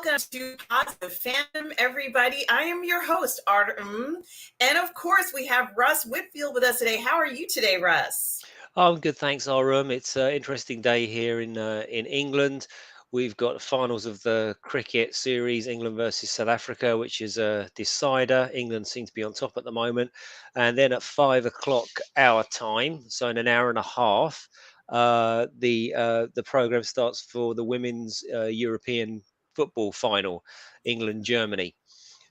welcome to Positive Fandom, everybody. I am your host, Mmmm, and of course, we have Russ Whitfield with us today. How are you today, Russ? Oh, I'm good, thanks, Arum. It's an interesting day here in England. We've got the finals of the cricket series, England versus South Africa, which is a decider. England seem to be on top at the moment. And then at 5 o'clock our time, so in an hour and a half, the program starts for the women's European football final, England Germany.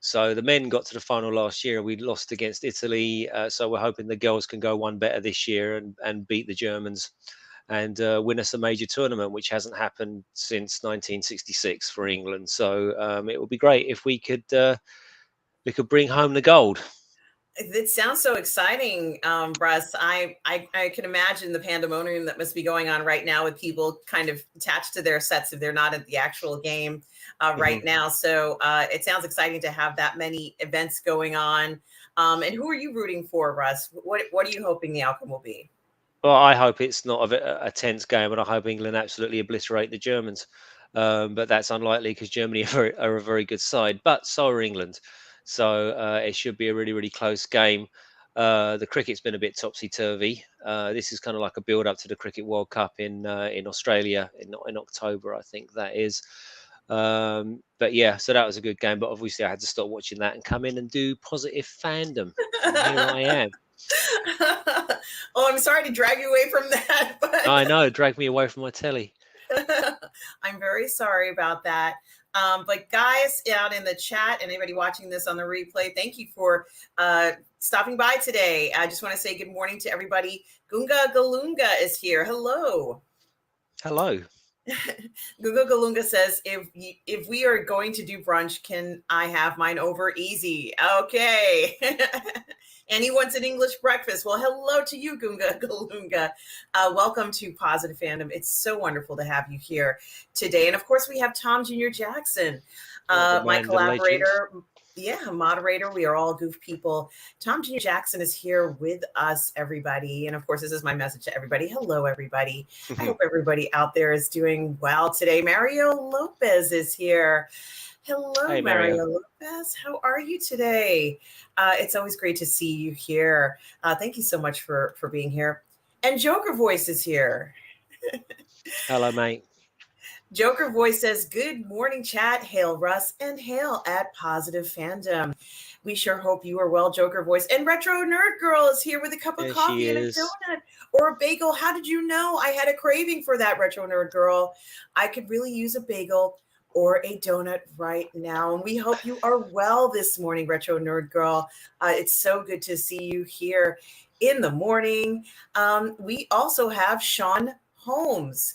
So the men got to the final last year. We lost against Italy. So we're hoping the girls can go one better this year and beat the Germans and win us a major tournament, which hasn't happened since 1966 for England. So it would be great if we could bring home the gold. It sounds so exciting, Russ. I can imagine the pandemonium that must be going on right now with people kind of attached to their sets if they're not at the actual game right Mhm. now. So it sounds exciting to have that many events going on. And who are you rooting for, Russ? What are you hoping the outcome will be? Well, I hope it's not a tense game, and I hope England absolutely obliterate the Germans. But that's unlikely because Germany are a very good side, but so are England. So it should be a really, really close game. The cricket's been a bit topsy turvy. This is kind of like a build up to the Cricket World Cup in Australia in October, I think that is. But yeah, so that was a good game. But obviously, I had to stop watching that and come in and do positive fandom, and here I am. Oh, I'm sorry to drag you away from that, I but know, drag me away from my telly. I'm very sorry about that. But guys out in the chat and anybody watching this on the replay, thank you for stopping by today. I just want to say good morning to everybody. Gunga Galunga is here. Hello. Hello. Gunga Galunga says, if we are going to do brunch, can I have mine over easy? Okay. And he wants an English breakfast. Well, hello to you, Gunga Galunga. Welcome to Positive Fandom. It's so wonderful to have you here today. And of course, we have Tom Jr. Jackson, The my man, the legend. collaborator. Yeah, moderator. We are all goof people. Tom Jr. Jackson is here with us, everybody. And of course, this is my message to everybody. Hello, everybody. I hope everybody out there is doing well today. Mario Lopez is here. Hello, Hey, Mario. Mario Lopez. How are you today? It's always great to see you here. Thank you so much for being here. And Joker Voice is here. Hello, mate. Joker Voice says, good morning, chat. Hail Russ and hail at Positive Fandom. We sure hope you are well, Joker Voice. And Retro Nerd Girl is here with a cup of There she coffee and a is. donut or a bagel. How did you know I had a craving for that, Retro Nerd Girl? I could really use a bagel or a donut right now. And we hope you are well this morning, Retro Nerd Girl. It's so good to see you here in the morning. We also have Sean Holmes.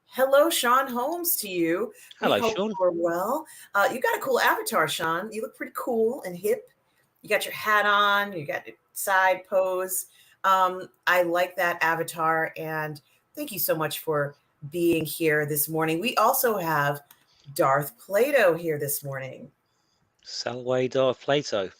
Hello, Sean Holmes, to you. We Hello, hope Sean. you are well. You got a cool avatar, Sean. You look pretty cool and hip. You got your hat on, you got your side pose. I like that avatar, and thank you so much for being here this morning. We also have Darth Plato here this morning. Salway Darth Plato.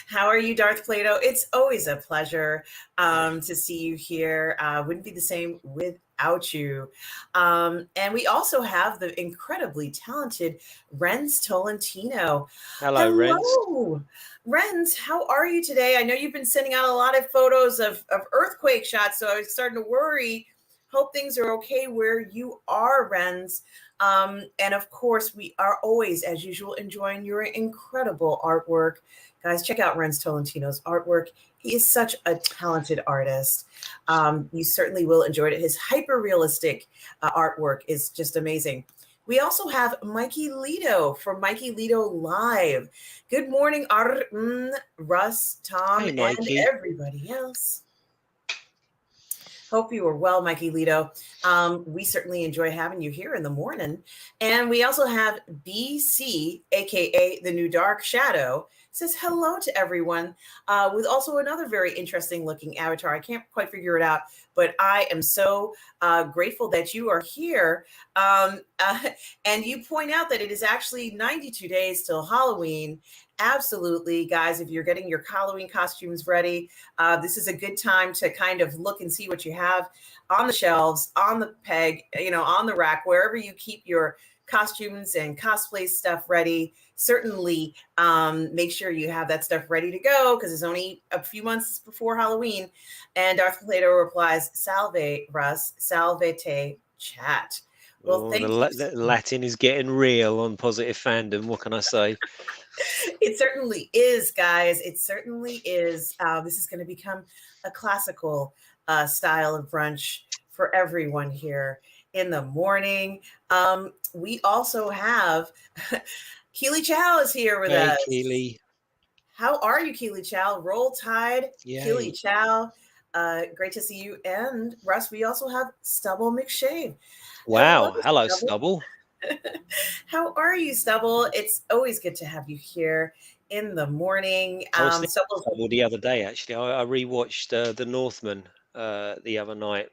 How are you, Darth Plato? It's always a pleasure to see you here. Wouldn't be the same without you. And we also have the incredibly talented Renz Tolentino. Hello, Renz. Hello, Renz. How are you today? I know you've been sending out a lot of photos of earthquake shots, so I was starting to worry. Hope things are okay where you are, Renz. And of course, we are always, as usual, enjoying your incredible artwork. Guys, check out Renz Tolentino's artwork. He is such a talented artist. You certainly will enjoy it. His hyper-realistic artwork is just amazing. We also have Mikey Lito from Mikey Lito Live. Good morning, Russ, Tom, Hey, and Mikey. everybody else. Hope you are well, Mikey Lito. We certainly enjoy having you here in the morning. And we also have BC, aka the New Dark Shadow, says hello to everyone with also another very interesting looking avatar. I can't quite figure it out, but I am so grateful that you are here. And you point out that it is actually 92 days till Halloween. Absolutely, guys, if you're getting your Halloween costumes ready, this is a good time to kind of look and see what you have on the shelves, on the peg, on the rack, wherever you keep your costumes and cosplay stuff ready, certainly make sure you have that stuff ready to go because it's only a few months before Halloween. And Darth Plato replies, "Salve, Russ, salve te, chat." Well, Oh, thank you. the Latin is getting real on Positive Fandom. What can I say? It certainly is, guys. It certainly is. This is going to become a classical style of brunch for everyone here in the morning. We also have Keely Chow is here with Hey, us. Keely. How are you, Keely Chow? Roll Tide, Keely Yay. Chow. Great to see you. And Russ, we also have Stubble McShane. Wow. Hello, Stubble. Stubble. How are you, Stubble? It's always good to have you here in the morning. I was thinking Stubble, of Stubble the other day, actually. I rewatched The Northman the other night.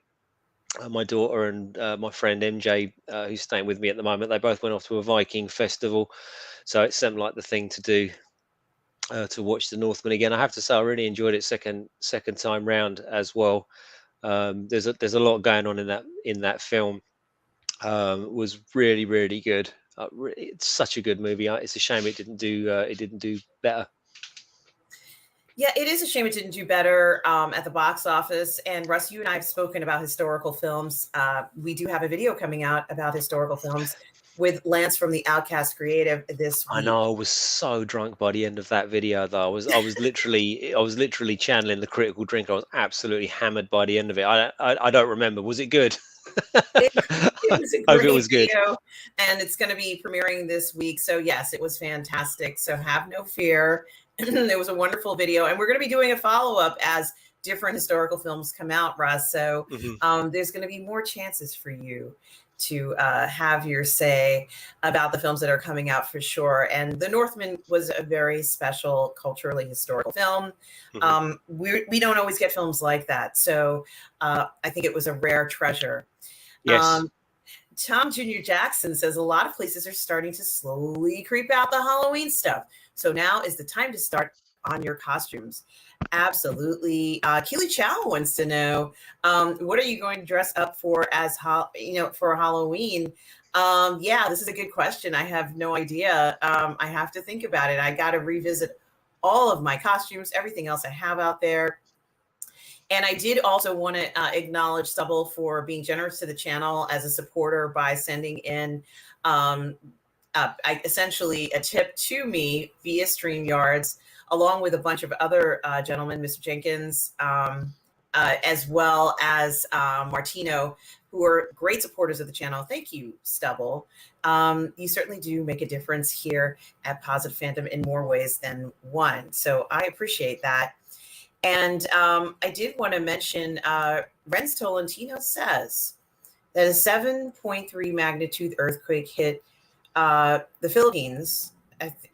My daughter and my friend MJ, who's staying with me at the moment, they both went off to a Viking festival. So it seemed like the thing to do. To watch The Northman again. I have to say I really enjoyed it second time round as well. There's a lot going on in that film. Was really good. It's such a good movie. It's a shame it didn't do better. yeah, it is a shame it didn't do better at the box office. And Russ, you and I have spoken about historical films. We do have a video coming out about historical films with Lance from the Outcast Creative this I week. know I was so drunk by the end of that video though. I was literally channeling the critical drink. I was absolutely hammered by the end of it. I don't remember. Was it good? It was a Hope it great was good. video, and it's going to be premiering this week. So yes, it was fantastic. So have no fear. It was a wonderful video, and we're going to be doing a follow-up as different historical films come out, Russ. So there's going to be more chances for you to have your say about the films that are coming out for sure. And The Northman was a very special culturally historical film. We don't always get films like that. So I think it was a rare treasure. Yes. Tom Jr. Jackson says a lot of places are starting to slowly creep out the Halloween stuff. So now is the time to start on your costumes. Absolutely. Keely Chow wants to know, what are you going to dress up for as for Halloween? Yeah, this is a good question. I have no idea. I have to think about it. I got to revisit all of my costumes, everything else I have out there. And I did also want to acknowledge Stubble for being generous to the channel as a supporter by sending in essentially a tip to me via StreamYards, along with a bunch of other gentlemen, Mr. Jenkins, as well as Martino, who are great supporters of the channel. Thank you, Stubble. You certainly do make a difference here at Positive Fandom in more ways than one. So I appreciate that. And I did want to mention Renz Tolentino says that a 7.3 magnitude earthquake hit the Philippines.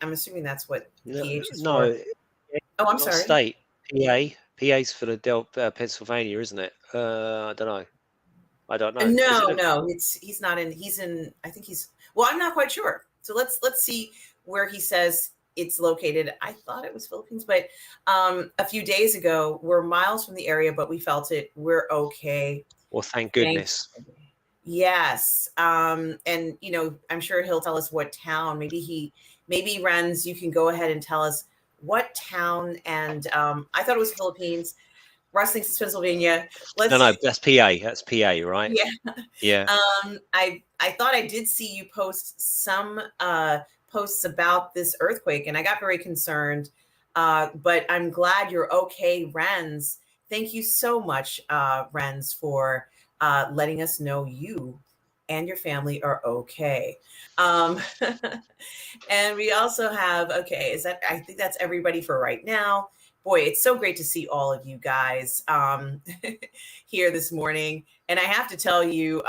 I'm assuming that's what PH is for. Oh, I'm sorry. State. PA's Philadelphia, Pennsylvania, isn't it? I don't know. I don't know. No, he's not in. He's in. I think he's. Well, I'm not quite sure. So let's see where he says it's located. I thought it was Philippines, but a few days ago, we're miles from the area, but we felt it. We're okay. Well, thank goodness. Yes. And I'm sure he'll tell us what town. Maybe Renz, you can go ahead and tell us what town. And I thought it was Philippines. Russ thinks it's Pennsylvania. No, that's PA. That's PA, right? Yeah. Yeah. I thought I did see you post some posts about this earthquake, and I got very concerned. But I'm glad you're okay, Renz. Thank you so much, Renz, for letting us know you and your family are okay. And we also have, I think that's everybody for right now. Boy, it's so great to see all of you guys here this morning. And I have to tell you,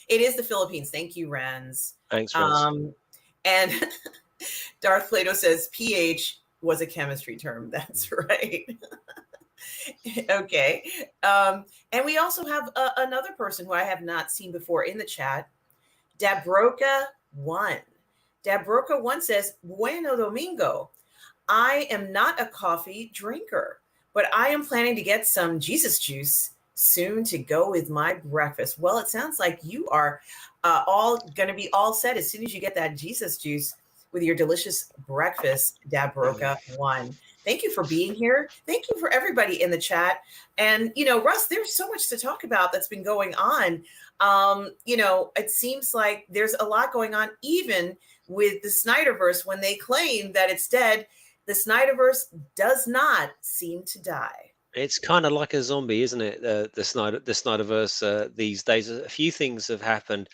it is the Philippines. Thank you, Renz. Thanks, Renz. And Darth Plato says pH was a chemistry term. That's right. Okay. And we also have another person who I have not seen before in the chat, Dabroca1. Dabroca1 says, Bueno Domingo. I am not a coffee drinker, but I am planning to get some Jesus juice soon to go with my breakfast. Well, it sounds like you are all going to be all set as soon as you get that Jesus juice with your delicious breakfast, Dabroca one. Thank you for being here. Thank you for everybody in the chat. And, Russ, there's so much to talk about that's been going on. It seems like there's a lot going on, even with the Snyderverse. When they claim that it's dead, the Snyderverse does not seem to die. It's kind of like a zombie, isn't it? The Snyderverse these days. A few things have happened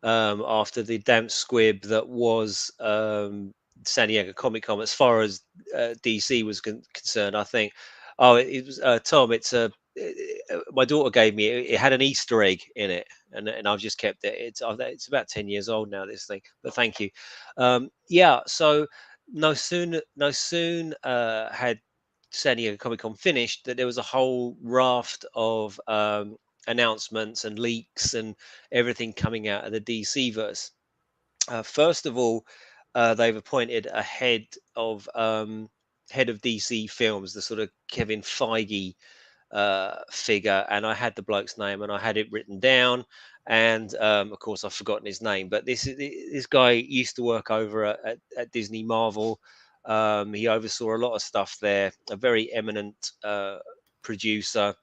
after the damp squib that was San Diego Comic Con. As far as DC was concerned, I think. Oh, it was Tom. It's my daughter gave me. It had an Easter egg in it, and I've just kept it. It's about 10 years old now. This thing, but thank you. Yeah. So no soon had San Diego Comic Con finished, that there was a whole raft of announcements and leaks and everything coming out of the DC verse. First of all, they've appointed a head of DC Films, the sort of Kevin Feige figure, and I had the bloke's name and I had it written down, and of course I've forgotten his name. But this guy used to work over at Disney Marvel. He oversaw a lot of stuff there. A very eminent producer.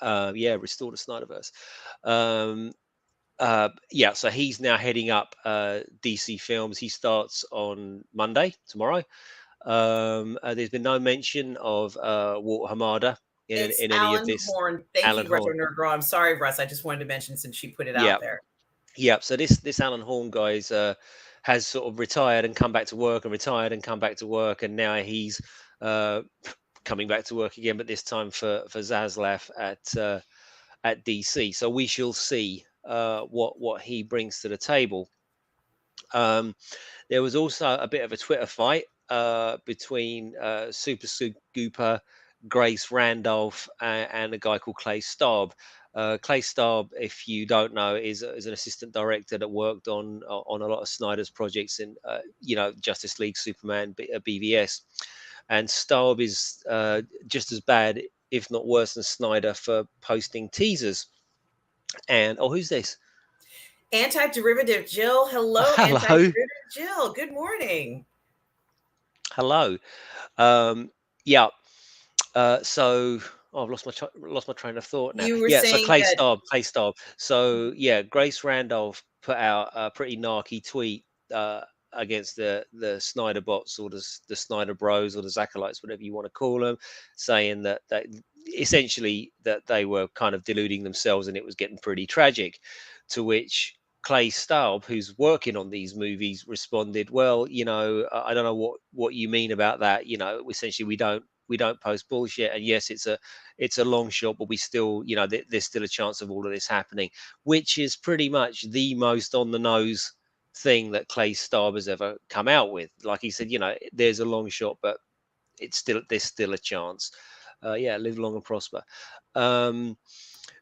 Yeah, restore the Snyderverse. Yeah, so he's now heading up DC Films. He starts on Monday, tomorrow. There's been no mention of Walter Hamada It's in any of Alan this. Horn. Thank Alan you, Horn. Retro Nerd Girl. I'm sorry, Russ. I just wanted to mention since she put it Yeah, out there. yeah. So this Alan Horn guy's has sort of retired and come back to work, and retired and come back to work, and now he's uh, coming back to work again, but this time for Zaslav at DC. So we shall see what he brings to the table. Um, there was also a bit of a Twitter fight between Super Gooper, Grace Randolph, and a guy called Clay Staub. Clay Staub, if you don't know, is an assistant director that worked on a lot of Snyder's projects in Justice League, Superman, BVS, and Staub is just as bad, if not worse, than Snyder for posting teasers. And who's this? Anti-derivative Jill. Hello, Hello, Anti-derivative Jill. Good morning. hello. Yeah. So I've lost my train of thought now. You were Yeah, so saying that Clay Staub. So yeah, Grace Randolph put out a pretty narky tweet uh, against the Snyder bots, or the Snyder Bros, or the Acolytes, whatever you want to call them, saying that essentially that they were kind of deluding themselves and it was getting pretty tragic. To which Clay Staub, who's working on these movies, responded, "Well, I don't know what you mean about that. Essentially, we don't post bullshit, and yes, it's a long shot, but we still, there's still a chance of all of this happening," which is pretty much the most on the nose thing that Clay Staub has ever come out with. Like he said, there's a long shot, but there's still a chance. Yeah, live long and prosper. um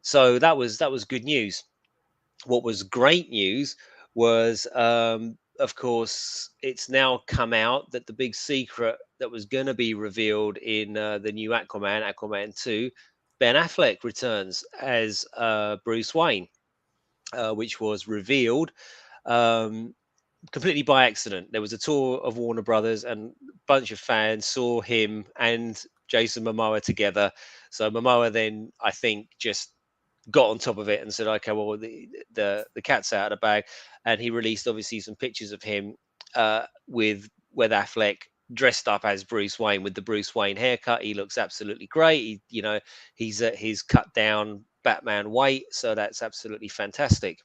so that was good news. What was great news was, of course, it's now come out that the big secret that was going to be revealed in the new Aquaman 2, Ben Affleck returns as Bruce Wayne, which was revealed um, completely by accident. There was a tour of Warner Brothers, and a bunch of fans saw him and Jason Momoa together. So Momoa then, I think, just got on top of it and said, "Okay, well, the cat's out of the bag," and he released obviously some pictures of him with Affleck dressed up as Bruce Wayne with the Bruce Wayne haircut. He looks absolutely great. He's at his cut down Batman weight, so that's absolutely fantastic.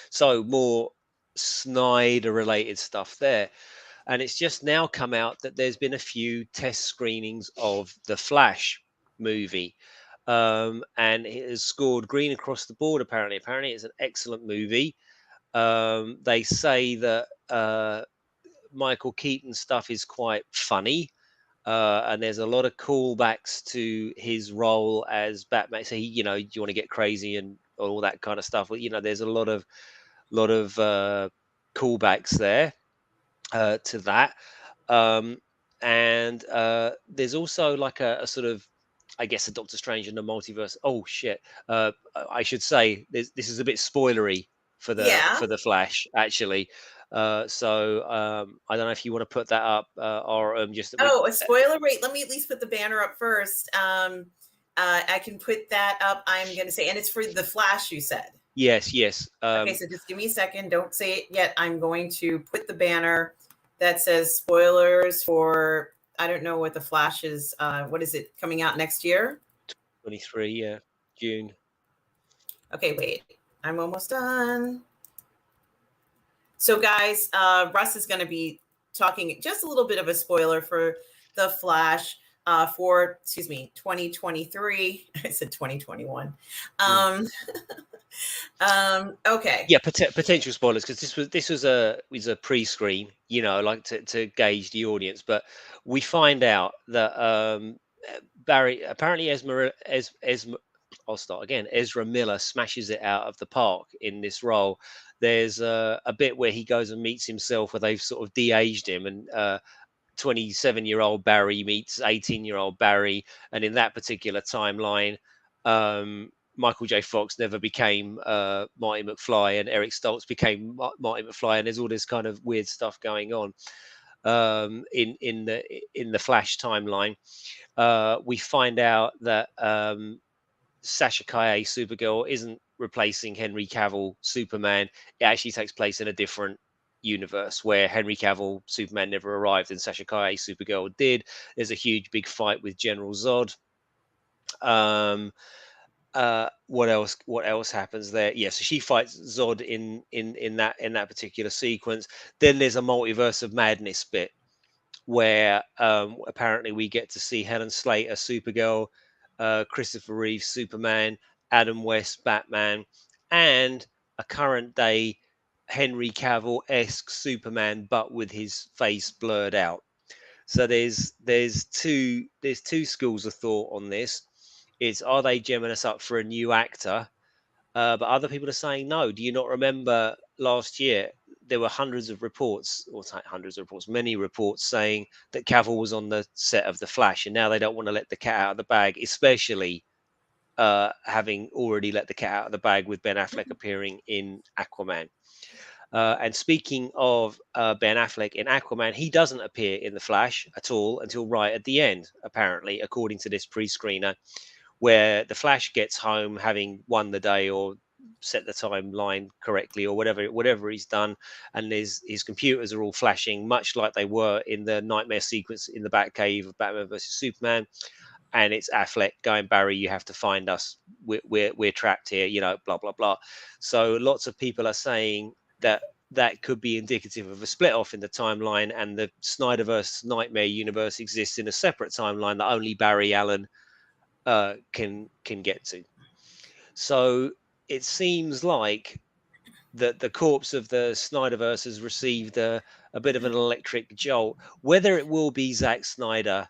So more Snyder related stuff there. And it's just now come out that there's been a few test screenings of the Flash movie, and it has scored green across the board. Apparently, it's an excellent movie. They say that Michael Keaton stuff is quite funny, and there's a lot of callbacks to his role as Batman. So do you want to get crazy and all that kind of stuff? Well, there's a lot of callbacks there to that. Um, and there's also like a sort of I guess, a Doctor Strange in the multiverse. Oh shit! I should say this is a bit spoilery Yeah. for the Flash, actually. I don't know if you want to put that up, or just that we. Oh, a spoiler. Wait, let me at least put the banner up first. I can put that up. I'm going to say, and it's for the Flash, you said. Yes, yes. Okay, so just give me a second. Don't say it yet. I'm going to put the banner that says spoilers for, I don't know what the Flash is. What is it coming out next year? 23, yeah, June. Okay, wait. I'm almost done. So, guys, Russ is going to be talking just a little bit of a spoiler for the Flash for, excuse me, 2023. I said 2021. Okay. Yeah, potential spoilers, because this was a pre-screen, like to gauge the audience. But we find out that Barry, apparently I'll start again. Ezra Miller smashes it out of the park in this role. There's a bit where he goes and meets himself, where they've sort of de-aged him, and 27-year-old Barry meets 18-year-old Barry, and in that particular timeline, Michael J. Fox never became Marty McFly, and Eric Stoltz became Marty McFly, and there's all this kind of weird stuff going on in the Flash timeline. We find out that Sasha Kaye, Supergirl, isn't replacing Henry Cavill, Superman. It actually takes place in a different universe where Henry Cavill, Superman, never arrived, and Sasha Kaye, Supergirl, did. There's a huge big fight with General Zod. What else? What else happens there? Yeah, so she fights Zod in that particular sequence. Then there's a multiverse of madness bit where apparently we get to see Helen Slater, Supergirl, Christopher Reeve, Superman, Adam West, Batman, and a current day Henry Cavill-esque Superman, but with his face blurred out. So there's two schools of thought on this. It's, are they gemming us up for a new actor? But other people are saying no. Do you not remember last year there were hundreds of reports, hundreds of reports, many reports saying that Cavill was on the set of The Flash, and now they don't want to let the cat out of the bag, especially having already let the cat out of the bag with Ben Affleck appearing in Aquaman. And speaking of Ben Affleck in Aquaman, he doesn't appear in The Flash at all until right at the end, apparently, according to this pre-screener, where the Flash gets home having won the day or set the timeline correctly or whatever he's done, and his computers are all flashing much like they were in the nightmare sequence in the Batcave of Batman versus Superman. And it's Affleck going, Barry, you have to find us. We're trapped here, blah blah blah. So lots of people are saying that could be indicative of a split off in the timeline, and the Snyderverse Nightmare universe exists in a separate timeline that only Barry Allen can get to. So it seems like that the corpse of the Snyderverse has received a bit of an electric jolt. Whether it will be Zack Snyder,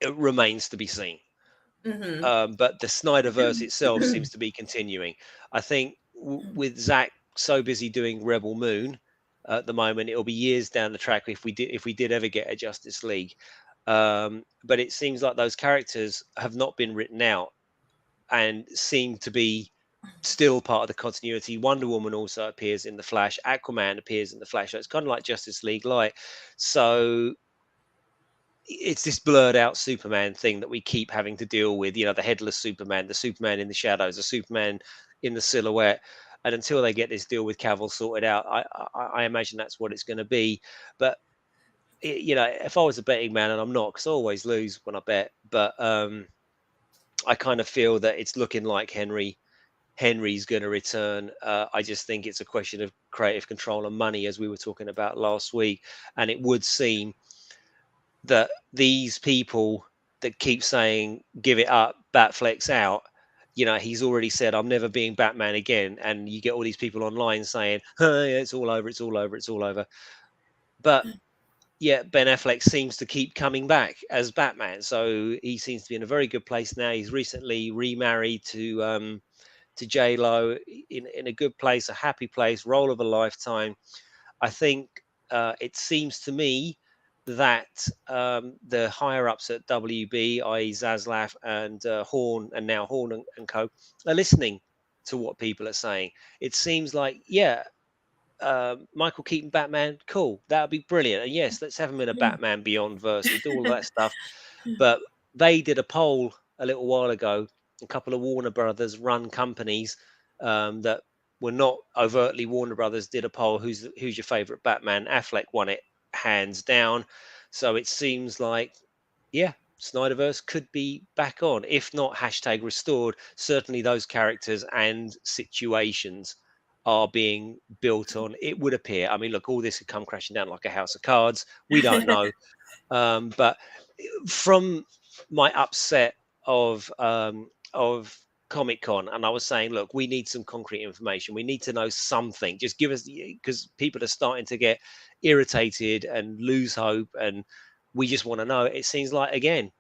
it remains to be seen. But the Snyderverse itself seems to be continuing. I think with Zack so busy doing Rebel Moon at the moment, it'll be years down the track if we did ever get a Justice League. But it seems like those characters have not been written out and seem to be still part of the continuity. Wonder Woman also appears in the Flash. Aquaman appears in the Flash. So it's kind of like Justice League Light. So it's this blurred out Superman thing that we keep having to deal with. The headless Superman, the Superman in the shadows, the Superman in the silhouette. And until they get this deal with Cavill sorted out, I imagine that's what it's going to be. But if I was a betting man, and I'm not, because I always lose when I bet, but I kind of feel that it's looking like Henry's going to return. I just think it's a question of creative control and money, as we were talking about last week. And it would seem that these people that keep saying give it up, Batfleck's out, he's already said I'm never being Batman again, and you get all these people online saying, oh, yeah, it's all over, it's all over, it's all over. But yeah, Ben Affleck seems to keep coming back as Batman, so he seems to be in a very good place now. He's recently remarried to J Lo, in a good place, a happy place, role of a lifetime. I think it seems to me that the higher ups at WB, i.e., Zaslav and Horn, and now Horn and Co., are listening to what people are saying. It seems like, yeah, Michael Keaton Batman, cool, that would be brilliant. And yes, let's have him in a Batman Beyond verse and do all that stuff. But they did a poll a little while ago, a couple of Warner Brothers run companies that were not overtly Warner Brothers did a poll, who's your favorite Batman? Affleck won it hands down. So it seems like, yeah, Snyderverse could be back on, if not hashtag restored. Certainly those characters and situations are being built on, it would appear. I mean, look, all this could come crashing down like a house of cards. We don't know. But from my upset of Comic Con, and I was saying, look, we need some concrete information. We need to know something. Just give us, because people are starting to get irritated and lose hope, and we just want to know. It seems like, again,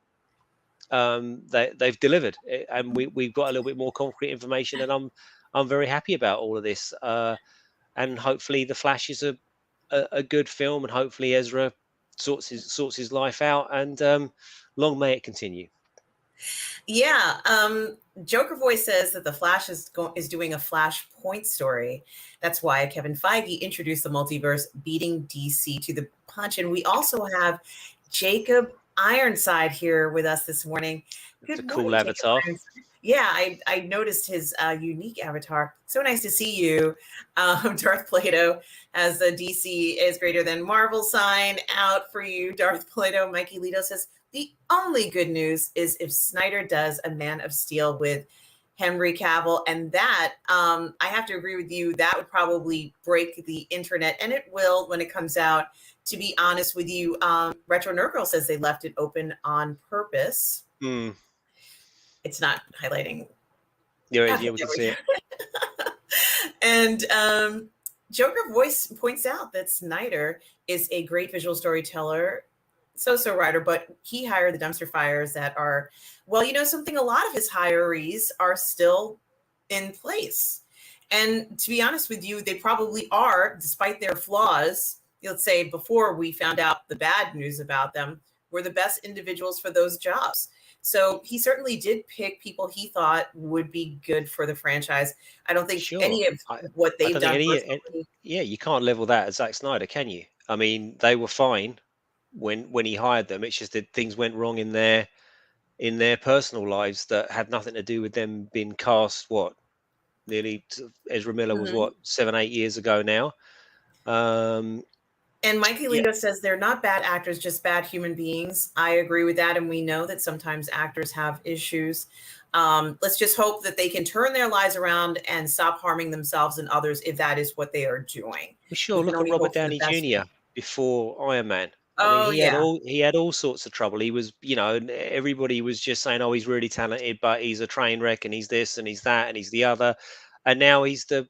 they've delivered, and we've got a little bit more concrete information, and I'm very happy about all of this. And hopefully, The Flash is a good film, and hopefully Ezra sorts his life out, and long may it continue. Yeah, Joker Voice says that the Flash is doing a Flashpoint story. That's why Kevin Feige introduced the multiverse, beating DC to the punch. And we also have Jacob Ironside here with us this morning. Good morning, cool avatar. Yeah, I noticed his unique avatar. So nice to see you. Darth Plato has the DC is greater than Marvel sign out for you, Darth Plato. Mikey Lito says, the only good news is if Snyder does a Man of Steel with Henry Cavill, and that, I have to agree with you, that would probably break the internet, and it will when it comes out. To be honest with you, Retro Nerd Girl says they left it open on purpose. It's not highlighting. Yeah, we can see it. And Joker Voice points out that Snyder is a great visual storyteller, so writer, but he hired the dumpster fires that are, well, you know something, a lot of his hirees are still in place. And to be honest with you, they probably are, despite their flaws. Let's say before we found out the bad news about them, were the best individuals for those jobs. So he certainly did pick people he thought would be good for the franchise. I don't think any of what they've done. Yeah, you can't level that at Zack Snyder, can you? I mean, they were fine when he hired them. It's just that things went wrong in their personal lives that had nothing to do with them being cast. What, nearly Ezra Miller was 7-8 years ago now. And Mikey Lito says they're not bad actors, just bad human beings. I agree with that. And we know that sometimes actors have issues. Let's just hope that they can turn their lives around and stop harming themselves and others if that is what they are doing. Well, sure, look at Robert Downey Jr. before Iron Man. I mean, he had all sorts of trouble. He was, everybody was just saying, oh, he's really talented, but he's a train wreck, and he's this and he's that and he's the other. And now he's for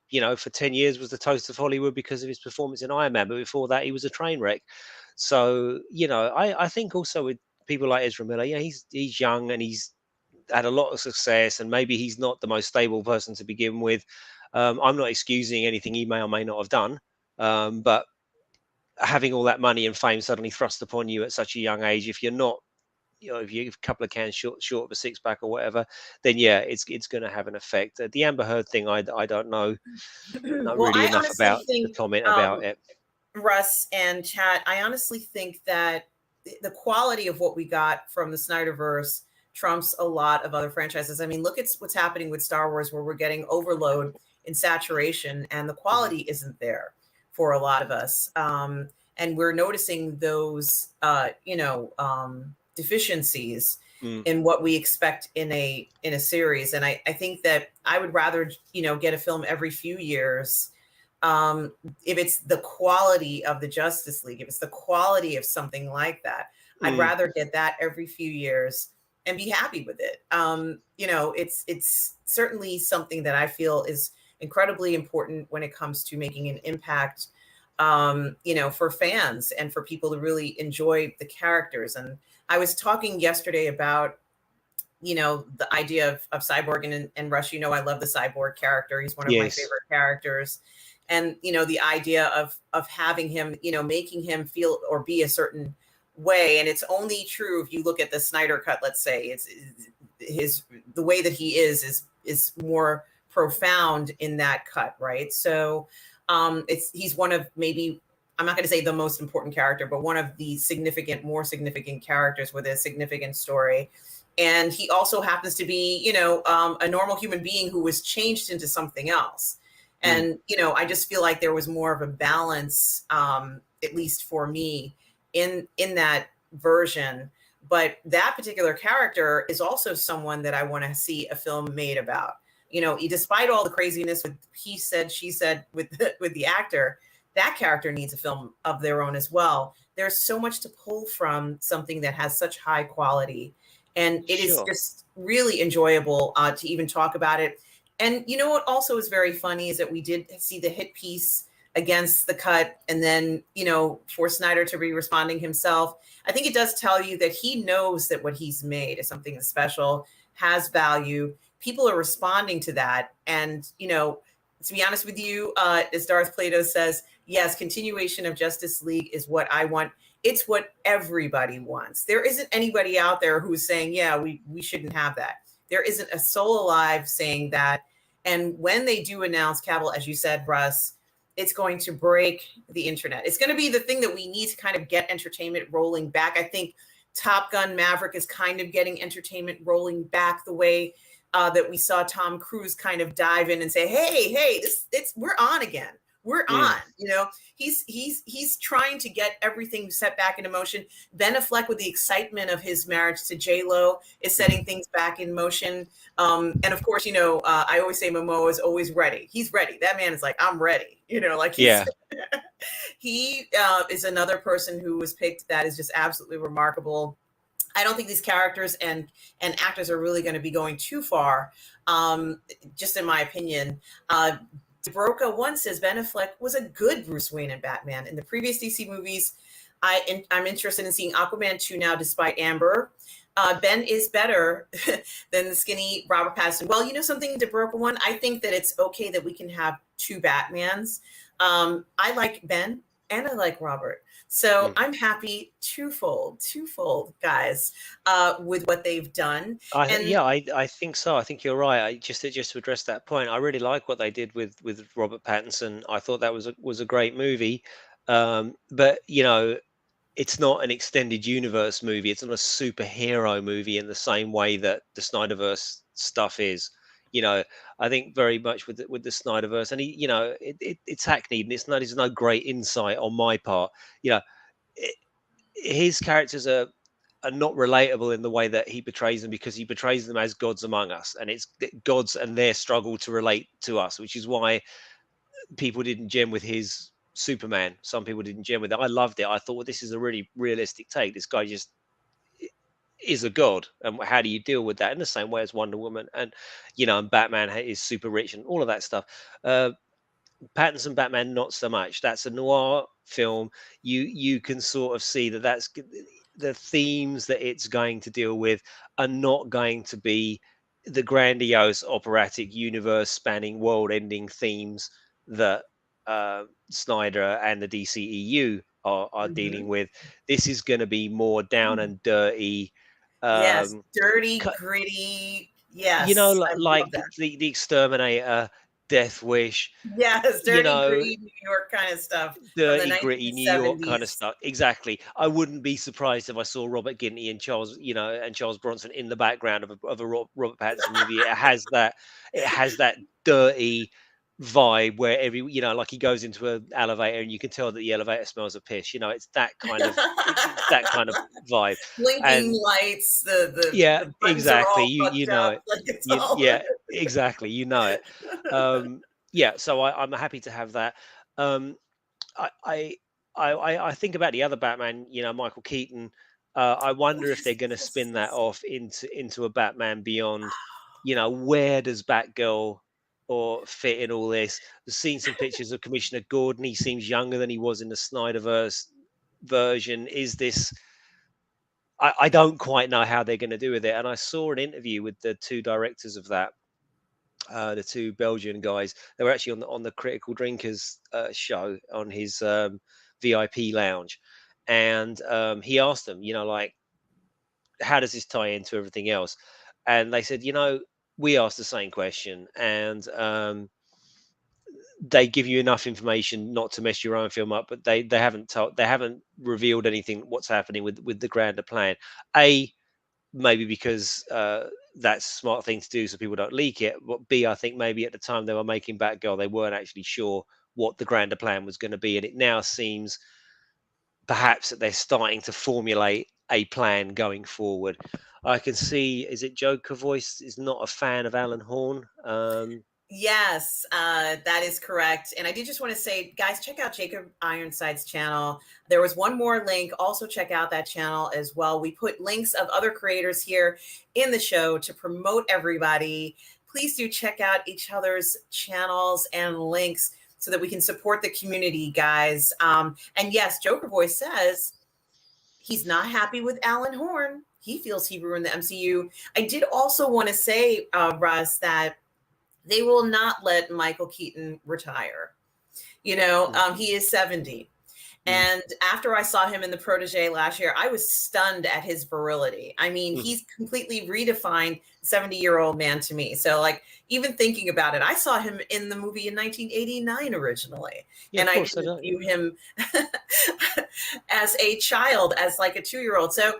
10 years was the toast of Hollywood because of his performance in Iron Man. But before that, he was a train wreck. So, I think also with people like Ezra Miller, he's young and he's had a lot of success, and maybe he's not the most stable person to begin with. I'm not excusing anything he may or may not have done. But having all that money and fame suddenly thrust upon you at such a young age, if you're not, if you're a couple of cans short of a six pack or whatever, then yeah, it's going to have an effect. The Amber Heard thing, I don't know, not really enough about to comment about it. Russ and Chat, I honestly think that the quality of what we got from the Snyderverse trumps a lot of other franchises. I mean, look at what's happening with Star Wars, where we're getting overload and saturation, and the quality isn't there for a lot of us. And we're noticing those, deficiencies in what we expect in a series. And I think that I would rather, get a film every few years. If it's the quality of the Justice League, if it's the quality of something like that, I'd rather get that every few years and be happy with it. It's certainly something that I feel is incredibly important when it comes to making an impact, for fans and for people to really enjoy the characters. And I was talking yesterday about, the idea of Cyborg and Rush. I love the Cyborg character. He's one of my favorite characters. And, the idea of having him, making him feel or be a certain way, and it's only true if you look at the Snyder cut. Let's say it's his the way that he is more profound in that cut, right? So it's he's one of maybe I'm not going to say the most important character, but one of the more significant characters with a significant story. And he also happens to be, a normal human being who was changed into something else. Mm, And I just feel like there was more of a balance, at least for me, in that version. But that particular character is also someone that I want to see a film made about. Despite all the craziness with he said, she said with with the actor, that character needs a film of their own as well. There's so much to pull from something that has such high quality, and it is sure. just really enjoyable to even talk about it. And what also is very funny is that we did see the hit piece against the cut, and then for Snyder to be responding himself. I think it does tell you that he knows that what he's made is something special, has value. People are responding to that, and to be honest with you, as Darth Plato says, yes, continuation of Justice League is what I want. It's what everybody wants. There isn't anybody out there who's saying, yeah, we shouldn't have that. There isn't a soul alive saying that. And when they do announce Cavill, as you said, Russ, it's going to break the internet. It's going to be the thing that we need to kind of get entertainment rolling back. I think Top Gun Maverick is kind of getting entertainment rolling back the way that we saw Tom Cruise kind of dive in and say, "Hey, we're on again. We're on." Mm, He's trying to get everything set back into motion. Ben Affleck, with the excitement of his marriage to J Lo, is setting things back in motion. And of course, I always say Momoa is always ready. He's ready. That man is like, I'm ready. Like he's yeah. he is another person who was picked that is just absolutely remarkable. I don't think these characters and actors are really going to be going too far, just in my opinion. DeBroca once says Ben Affleck was a good Bruce Wayne and Batman. In the previous DC movies, I'm interested in seeing Aquaman 2 now, despite Amber. Ben is better than the skinny Robert Pattinson. Well, something, DeBroca one, I think that it's okay that we can have two Batmans. I like Ben and I like Robert. So Mm. I'm happy twofold, guys, with what they've done. And I think so. I think you're right. Just to address that point, I really like what they did with Robert Pattinson. I thought that was a great movie. But it's not an extended universe movie. It's not a superhero movie in the same way that the Snyderverse stuff is. You know, I think very much with the Snyderverse, and it's hackneyed, and there's no great insight on my part. You know, it, his characters are not relatable in the way that he portrays them, because he portrays them as gods among us, and it's gods and their struggle to relate to us, which is why people didn't gem with his Superman. Some people didn't gem with it. I loved it. I thought, well, this is a really realistic take. This guy just is a god, and how do you deal with that? In the same way as Wonder Woman, and and Batman is super rich and all of that stuff. Pattinson Batman, not so much. That's a noir film. You can sort of see that's the themes that it's going to deal with are not going to be the grandiose operatic universe spanning world ending themes that Snyder and the DCEU are dealing mhm, with. This is going to be more down and dirty. yes, Um, dirty, cu- gritty. Yes, I love like that. the Exterminator, Death Wish. Yes, You dirty, know, gritty New York kind of stuff from the dirty, gritty New York kind of 1970s. stuff. Exactly. I wouldn't be surprised if I saw Robert Ginty and Charles Bronson in the background of a Robert Pattinson movie. It has that dirty vibe where like he goes into an elevator and you can tell that the elevator smells of piss. It's that kind of it's that kind of vibe. Blinking And lights, yeah, the buttons are exactly. all You fucked know up, it. like it's all Yeah, exactly. You know it. Um, yeah, so I'm happy to have that. Um, I I I think about the other Batman, Michael Keaton. I Oh, wonder if yes, they're going to yes, spin that yes. off into a Batman Beyond. Where does Batgirl or fit in all this? I've seen some pictures of Commissioner Gordon. He seems younger than he was in the Snyderverse version. Is this? I don't quite know how they're going to do with it. And I saw an interview with the two directors of that, the two Belgian guys. They were actually on the Critical Drinkers show on his VIP lounge, and he asked them, like, how does this tie into everything else? And they said, we asked the same question, and they give you enough information not to mess your own film up, but they haven't revealed anything what's happening with the grander plan. Maybe because that's a smart thing to do so people don't leak it. But B, I think maybe at the time they were making Batgirl, they weren't actually sure what the grander plan was going to be, and it now seems perhaps that they're starting to formulate a plan going forward. I can see, is it Joker Voice is not a fan of Alan Horn? Yes, that is correct. And I did just want to say, guys, check out Jacob Ironside's channel. There was one more link. Also check out that channel as well. We put links of other creators here in the show to promote everybody. Please do check out each other's channels and links so that we can support the community, guys. And yes, Joker Voice says he's not happy with Alan Horn. He feels he ruined the MCU. I did also want to say, Russ, that they will not let Michael Keaton retire. He is 70. And after I saw him in The Protege last year, I was stunned at his virility. I mean, he's completely redefined 70-year-old man to me. So, like, even thinking about it, I saw him in the movie in 1989 originally. Yeah, and of I course, didn't view him as a child, as like a 2-year-old. So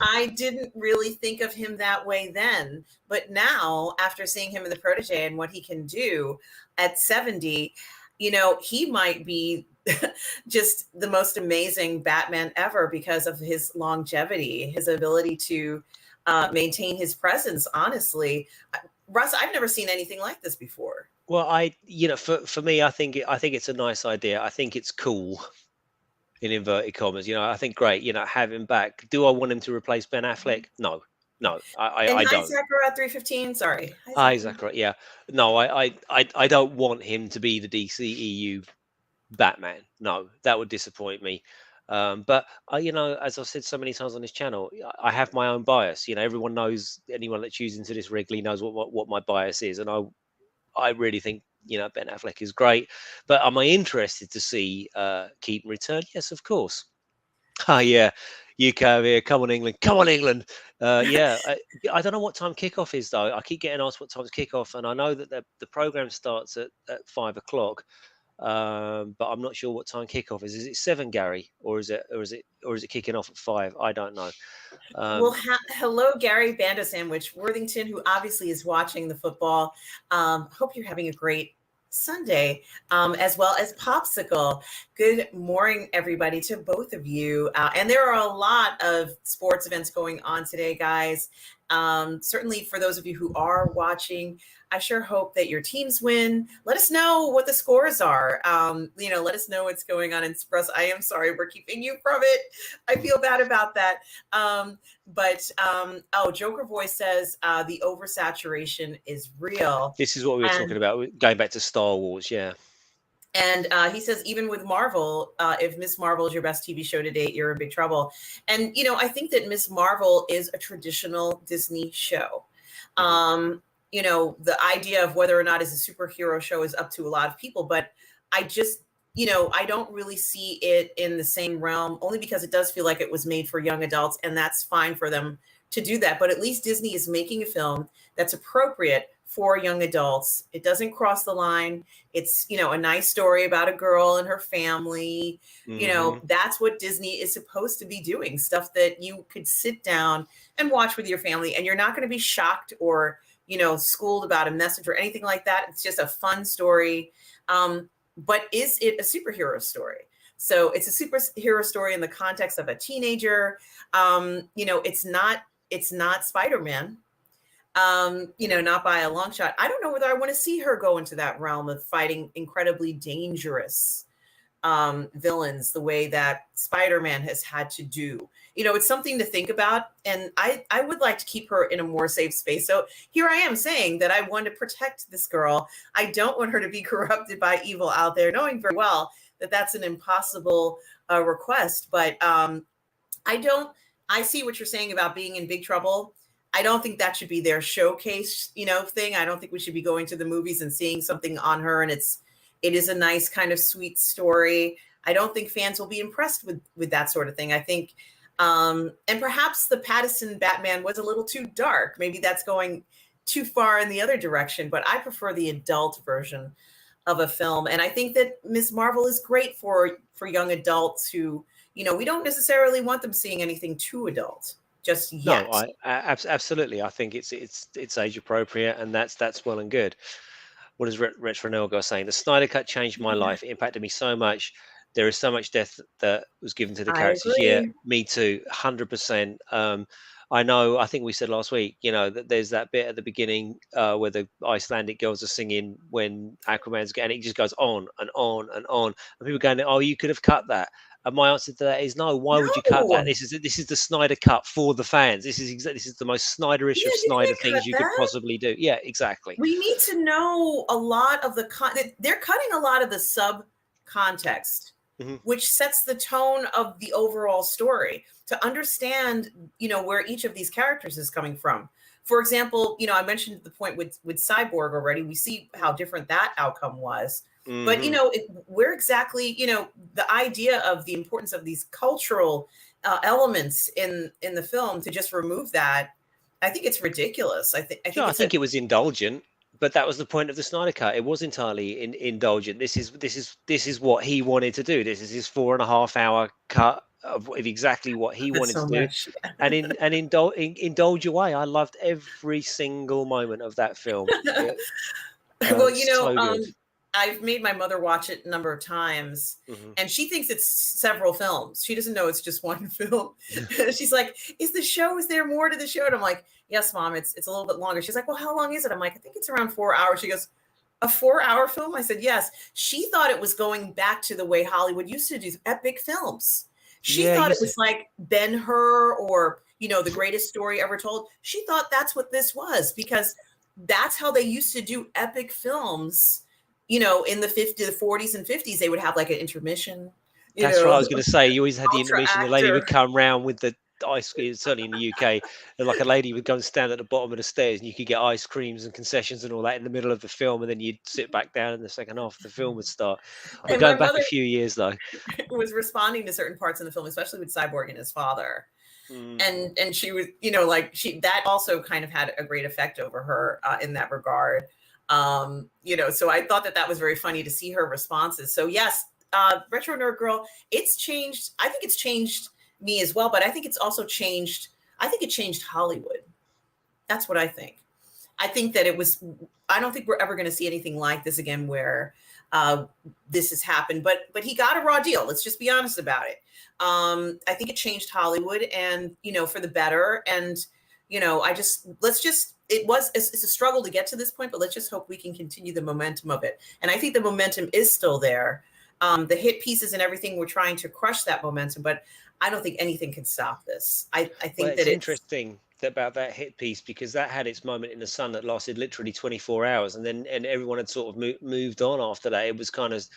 I didn't really think of him that way then. But now, after seeing him in The Protege and what he can do at 70, he might be just the most amazing Batman ever because of his longevity, his ability to maintain his presence. Honestly, Russ, I've never seen anything like this before. Well, for me, I think it's a nice idea. I think it's cool, in inverted commas. I think great. Have him back. Do I want him to replace Ben Affleck? No, And I hi, don't. Zachariah 315. Sorry. Hi, Zachary. Yeah, no, I don't want him to be the DCEU Batman. No, that would disappoint me. But as I've said so many times on this channel, I have my own bias. Everyone knows. Anyone that tunes into this regularly knows what my bias is, and I really think Ben Affleck is great. But am I interested to see Keaton return? Yes, of course. Oh yeah, UK over here. Come on, England. Come on, England. Yeah, I don't know what time kickoff is though. I keep getting asked what time's kickoff, and I know that the program starts at 5 o'clock. But I'm not sure what time kickoff is. Is it 7, Gary, or is it kicking off at 5? I don't know. Well, hello, Gary Banda Sandwich Worthington, who obviously is watching the football. Hope you're having a great Sunday, as well as Popsicle. Good morning, everybody, to both of you. And there are a lot of sports events going on today, guys. Certainly for those of you who are watching, I sure hope that your teams win. Let us know what the scores are. Let us know what's going on in sports. I am sorry we're keeping you from it. I feel bad about that. Joker Voice says the oversaturation is real. This is what we were talking about, going back to Star Wars. Yeah. And he says, even with Marvel, if Miss Marvel is your best TV show to date, you're in big trouble. And, I think that Miss Marvel is a traditional Disney show. The idea of whether or not it's a superhero show is up to a lot of people. But I just, I don't really see it in the same realm, only because it does feel like it was made for young adults. And that's fine for them to do that. But at least Disney is making a film that's appropriate for young adults. It doesn't cross the line. It's, a nice story about a girl and her family. That's what Disney is supposed to be doing, stuff that you could sit down and watch with your family, and you're not going to be shocked or, schooled about a message or anything like that. It's just a fun story. But is it a superhero story? So it's a superhero story in the context of a teenager. It's not Spider-Man. Not by a long shot. I don't know whether I want to see her go into that realm of fighting incredibly dangerous villains the way that Spider-Man has had to do. It's something to think about. And I would like to keep her in a more safe space. So here I am saying that I want to protect this girl. I don't want her to be corrupted by evil out there, knowing very well that that's an impossible request. But I see what you're saying about being in big trouble. I don't think that should be their showcase, thing. I don't think we should be going to the movies and seeing something on her. And it is a nice kind of sweet story. I don't think fans will be impressed with that sort of thing. I think, and perhaps the Pattinson Batman was a little too dark. Maybe that's going too far in the other direction, but I prefer the adult version of a film. And I think that Ms. Marvel is great for young adults who, we don't necessarily want them seeing anything too adult just No, yet. absolutely. I think it's age appropriate, and that's well and good. What is Retro Nelgar saying? The Snyder Cut changed my life. It impacted me so much. There is so much death that was given to the I characters. Yeah, agree. me too, 100%. I know. I think we said last week, that there's that bit at the beginning where the Icelandic girls are singing when Aquaman's getting. It just goes on and on and on, and people going, "Oh, you could have cut that." And my answer to that is no. Why would you cut that? No. This is the Snyder cut for the fans. This is the most Snyderish Yeah, of you Snyder can't things cut you could that. possibly do. Yeah, exactly. We need to know a lot of the they're cutting a lot of the sub context, Hmm. which sets the tone of the overall story to understand, where each of these characters is coming from. For example, I mentioned the point with Cyborg already. We see how different that outcome was. But Hmm. where exactly, the idea of the importance of these cultural elements in the film, to just remove that, I think it's ridiculous. I Sure, think I it's a think it was indulgent, but that was the point of the Snyder Cut. It was entirely indulgent. This is what he wanted to do. This is his 4.5 hour cut of exactly what he that's wanted to so do, much. and indulge away. I loved every single moment of that film. Well, So good. I've made my mother watch it a number of times, Hmm. and she thinks it's several films. She doesn't know it's just one film. She's like, is there more to the show?" And I'm like, "Yes, Mom, it's a little bit longer." She's like, "Well, how long is it?" I'm like, "I think it's around 4 hours." She goes, "A 4 hour film?" I said, "Yes." She thought it was going back to the way Hollywood used to do epic films. She Yeah, thought you it see, was like Ben-Hur, or, the greatest story ever told. She thought that's what this was, because that's how they used to do epic films. In the 50s, the 40s and 50s, they would have like an intermission, that's what I was going to say. You always had the ultra intermission. The lady would actor. come round with the ice cream. Certainly in the UK, and like a lady would go and stand at the bottom of the stairs, and you could get ice creams and concessions and all that in the middle of the film, and then you'd sit back down in the second half. The film would start. We're And my going back a mother few years though. was responding to certain parts in the film, especially with Cyborg and his father. Mm. And she was, like, that also kind of had a great effect over her in that regard. So I thought that was very funny to see her responses. So yes, Retro Nerd Girl, it's changed. I think it's changed me as well, but I think it's also changed. I think it changed Hollywood. That's what I think. I think that I don't think we're ever going to see anything like this again, where this has happened. But he got a raw deal. Let's just be honest about it. I think it changed Hollywood, and for the better. And it's a struggle to get to this point, but let's just hope we can continue the momentum of it. And I think the momentum is still there. The hit pieces and everything, we're trying to crush that momentum, but I don't think anything can stop this. I Well, think that it's it's interesting about that hit piece because that had its moment in the sun that lasted literally 24 hours, and then everyone had sort of moved on after that. It was kind of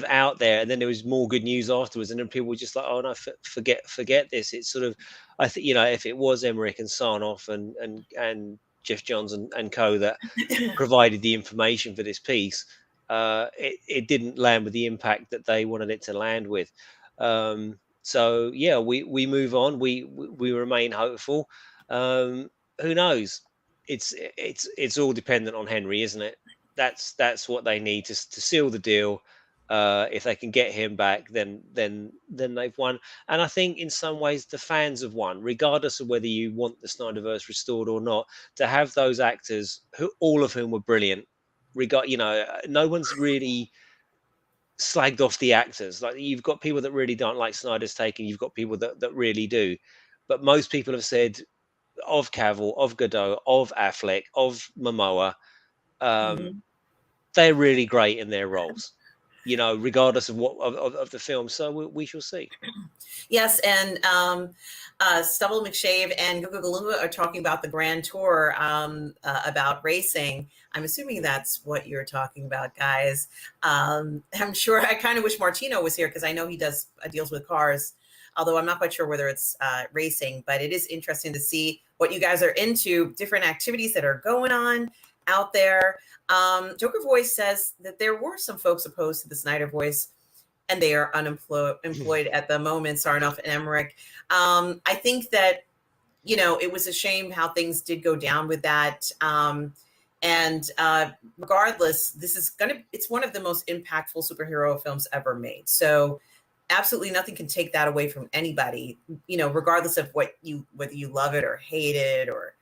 out there, and then there was more good news afterwards, and then people were just like, "Oh no, forget this." It's sort of, I think, if it was Emmerich and Sarnoff and Jeff Johns and co that provided the information for this piece, it didn't land with the impact that they wanted it to land with. So yeah, we move on. We remain hopeful. Who knows? It's all dependent on Henry, isn't it? That's what they need to seal the deal. If they can get him back, then they've won. And I think in some ways the fans have won, regardless of whether you want the Snyderverse restored or not. To have those actors, who all of whom were brilliant, no one's really slagged off the actors. Like you've got people that really don't like Snyder's take, and you've got people that really do. But most people have said of Cavill, of Godot, of Affleck, of Momoa, um, Mhm. they're really great in their roles. Regardless of what of the film. So we shall see. Yes, and Stubble McShave and Guga Galunga are talking about the Grand Tour, about racing. I'm assuming that's what you're talking about, guys. I'm sure. I kind of wish Martino was here, because I know he does deals with cars, although I'm not quite sure whether it's racing. But it is interesting to see what you guys are into, different activities that are going on out there. Joker Voice says that there were some folks opposed to the Snyder Voice and they are employed at the moment, Sarnoff and Emmerich. I think that, you know, it was a shame how things did go down with that. And regardless, it's one of the most impactful superhero films ever made. So absolutely nothing can take that away from anybody, you know, regardless of whether you love it or hate it, or,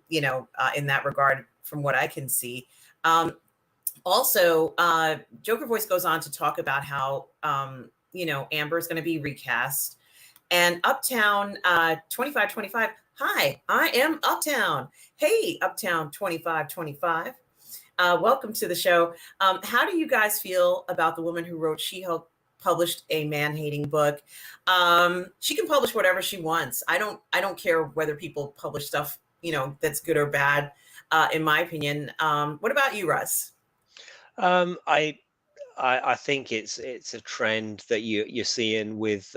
you know, in that regard, from what I can see. Also, Joker Voice goes on to talk about how, you know, Amber is going to be recast. And Uptown 2525, hi, I am Uptown. Hey, Uptown 2525. Welcome to the show. How do you guys feel about the woman who wrote She-Hulk published a man-hating book? She can publish whatever she wants. I don't care whether people publish stuff, you know, that's good or bad, in my opinion. What about you, Russ? I think it's a trend that you're seeing with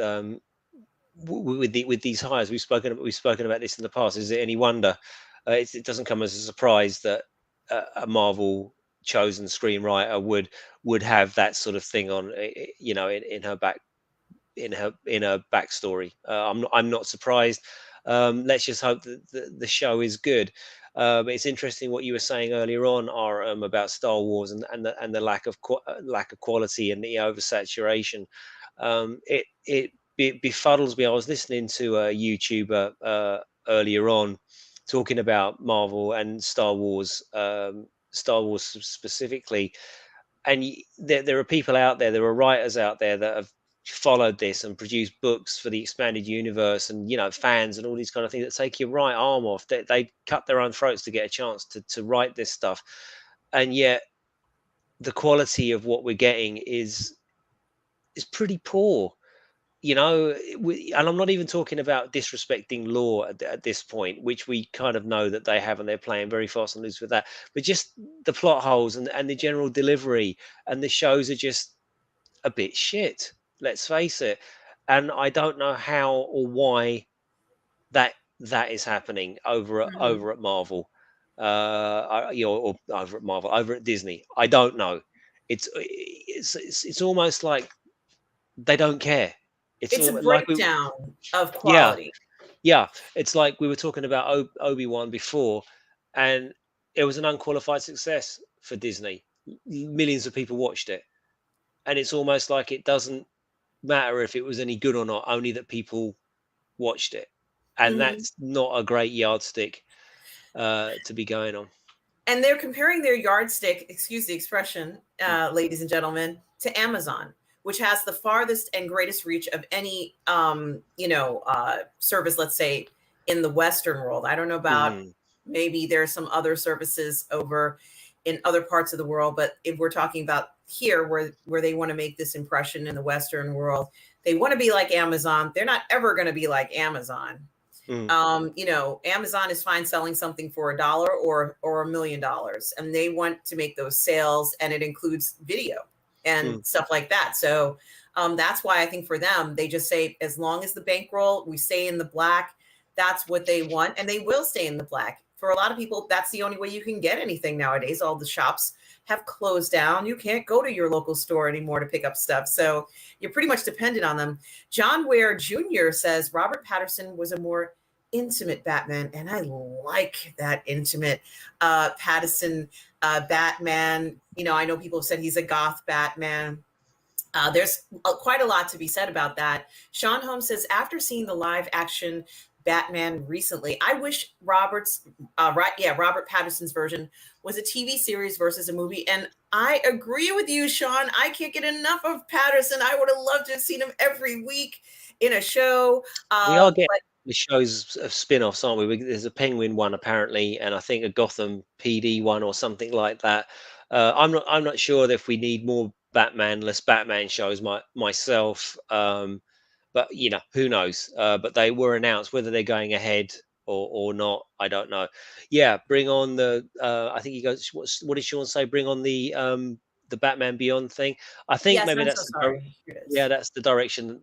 with these hires. We've spoken about this in the past. Is it any wonder? It doesn't come as a surprise that a Marvel chosen screenwriter would have that sort of thing on, you know, in her back, in her backstory. I'm not surprised. Let's just hope that the show is good. It's interesting what you were saying earlier on, about Star Wars and the lack of quality and the oversaturation. It befuddles me. I was listening to a YouTuber earlier on talking about Marvel and Star Wars specifically, and there are people out there, there are writers out there that have followed this and produced books for the expanded universe, and, you know, fans and all these kind of things that take your right arm off. They cut their own throats to get a chance to write this stuff, and yet the quality of what we're getting is pretty poor. You know, and I'm not even talking about disrespecting law at this point, which we kind of know that they have, and they're playing very fast and loose with that. But just the plot holes and the general delivery, and the shows are just a bit shit. Let's face it. And I don't know how or why that is happening Mhm. over at Marvel, you know, or over at Marvel, over at Disney. I don't know. It's almost like they don't care. It's It's a like we, breakdown of yeah, quality. yeah. It's like we were talking about Obi-Wan before, and it was an unqualified success for Disney. Millions of people watched it, and it's almost like it doesn't matter if it was any good or not, only that people watched it, and Mhm. that's not a great yardstick to be going on. And they're comparing their yardstick, excuse the expression, Mm, ladies and gentlemen, to Amazon, which has the farthest and greatest reach of any, you know, service, let's say, in the Western world. I don't know about, mhm, maybe there are some other services over in other parts of the world, but if we're talking about here, where they want to make this impression in the Western world, they want to be like Amazon. They're not ever going to be like Amazon. mm, You know, Amazon is fine selling something for $1 or $1 million, and they want to make those sales, and it includes video and mm, stuff like that. So that's why I think for them, they just say, as long as the bankroll, we stay in the black, that's what they want, and they will stay in the black. For a lot of people, that's the only way you can get anything nowadays. All the shops have closed down. You can't go to your local store anymore to pick up stuff. So you're pretty much dependent on them. John Ware Jr. says Robert Patterson was a more intimate Batman, and I like that intimate Patterson Batman. You know, I know people have said he's a goth Batman. There's quite a lot to be said about that. Sean Holmes says, after seeing the live action Batman recently, I wish Robert Pattinson's version was a TV series versus a movie. And I agree with you, Sean. I can't get enough of Patterson. I would have loved to have seen him every week in a show. we are getting But the shows of spin-offs, aren't we? There's a Penguin one apparently, and I think a Gotham PD one or something like that. I'm not sure if we need more Batman-less Batman shows myself. But, you know, who knows? But they were announced. Whether they're going ahead or not, I don't know. Yeah, bring on the. I think he goes. What did Sean say? Bring on the Batman Beyond thing. I think yes, maybe I'm so sorry. Here it yeah, is. that's the direction.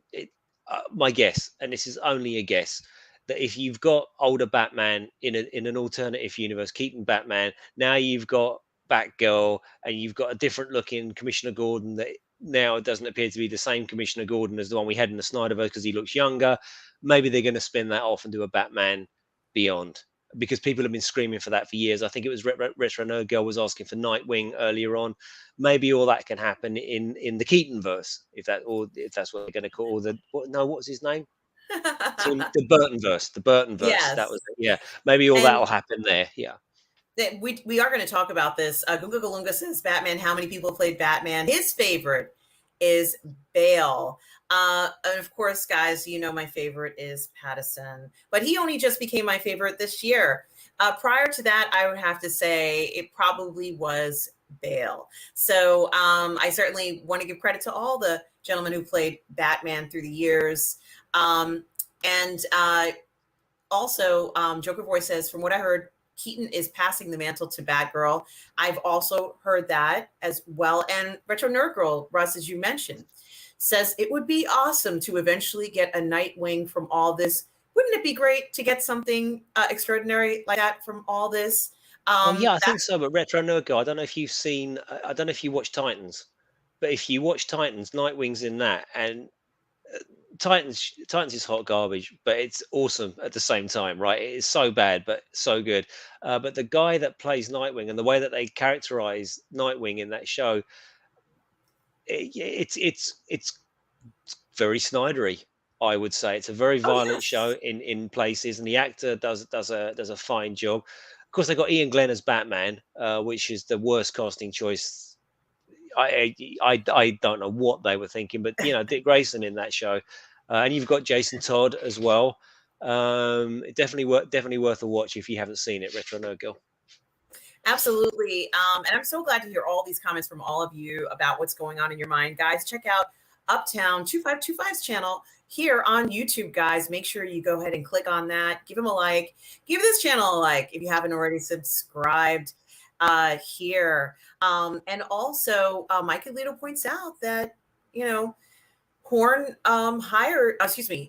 My guess, and this is only a guess, that if you've got older Batman in an alternative universe, keeping Batman, now you've got Batgirl, and you've got a different looking Commissioner Gordon that now it doesn't appear to be the same Commissioner Gordon as the one we had in the Snyderverse because he looks younger. Maybe they're going to spin that off and do a Batman Beyond, because people have been screaming for that for years. I think it was Retro Nerd Girl was asking for Nightwing earlier on. Maybe all that can happen in the Keaton verse, if that's what they're going to call what was his name? The Burton verse. The Burton verse. That Yes. was it. Yeah. Maybe all And that'll happen there. Yeah. we are going to talk about this. Gunga Galunga says, Batman, how many people played Batman? His favorite is Bale. And of course, guys, you know my favorite is Pattinson, but he only just became my favorite this year. Prior to that, I would have to say it probably was Bale. So I certainly want to give credit to all the gentlemen who played Batman through the years. And also, Joker Boy says, from what I heard, Keaton is passing the mantle to Batgirl. I've also heard that as well. And Retro Nerd Girl, Russ, as you mentioned, says it would be awesome to eventually get a Nightwing from all this. Wouldn't it be great to get something extraordinary like that from all this? Oh yeah, I think so. But Retro Nerd Girl, I don't know if you've seen. I don't know if you watch Titans, but if you watch Titans, Nightwing's in that, and Titans is hot garbage, but it's awesome at the same time, right? It is so bad, but so good. But the guy that plays Nightwing and the way that they characterize Nightwing in that show, it's very Snydery. I would say it's a very Oh, violent show yes. in places, and the actor does a fine job. Of course, they got Ian Glenn as Batman, which is the worst casting choice. I don't know what they were thinking, but Dick Grayson in that show, and you've got Jason Todd as well. Definitely worth a watch if you haven't seen it. Retro Nerd Girl. Absolutely. And I'm so glad to hear all these comments from all of you about what's going on in your mind. Guys, check out Uptown 2525's channel here on YouTube, guys. Make sure you go ahead and click on that. Give him a like. Give this channel a like if you haven't already subscribed here. And also, Mike Alito points out that, Horn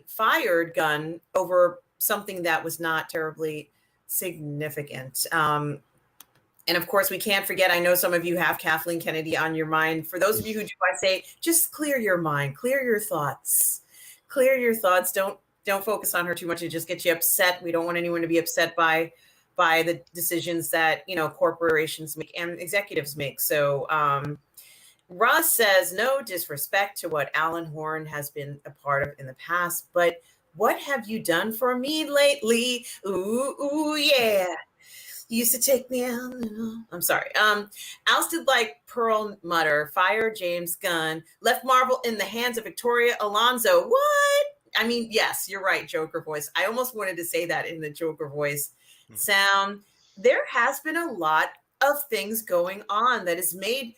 fired Gunn over something that was not terribly significant. And of course, we can't forget, I know some of you have Kathleen Kennedy on your mind. For those of you who do, I say, just clear your mind, clear your thoughts. Clear your thoughts. Don't focus on her too much. It just gets you upset. We don't want anyone to be upset by the decisions that, corporations make and executives make. So Russ says, no disrespect to what Alan Horn has been a part of in the past, but what have you done for me lately? Ooh, yeah. Used to take me out. I'm sorry. Ousted like Pearl Mutter, fired James Gunn, left Marvel in the hands of Victoria Alonso. What? I mean, yes, you're right, Joker voice. I almost wanted to say that in the Joker voice sound. There has been a lot of things going on that has made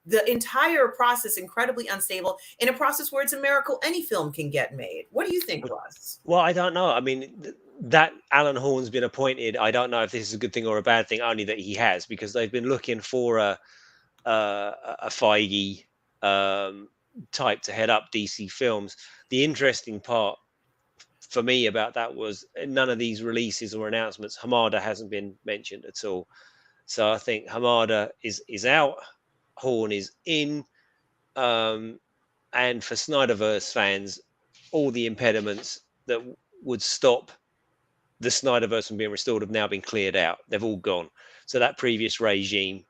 the entire process incredibly unstable, in a process where it's a miracle any film can get made. What do you think, Russ? Well, I don't know. I mean, that Alan Horn's been appointed. I don't know if this is a good thing or a bad thing, only that he has, because they've been looking for a Feige type to head up DC Films. The interesting part for me about that was none of these releases or announcements, Hamada hasn't been mentioned at all. So I think Hamada is out, Horn is in, and for Snyderverse fans, all the impediments that would stop the Snyderverse from being restored have now been cleared out. They've all gone. So that previous regime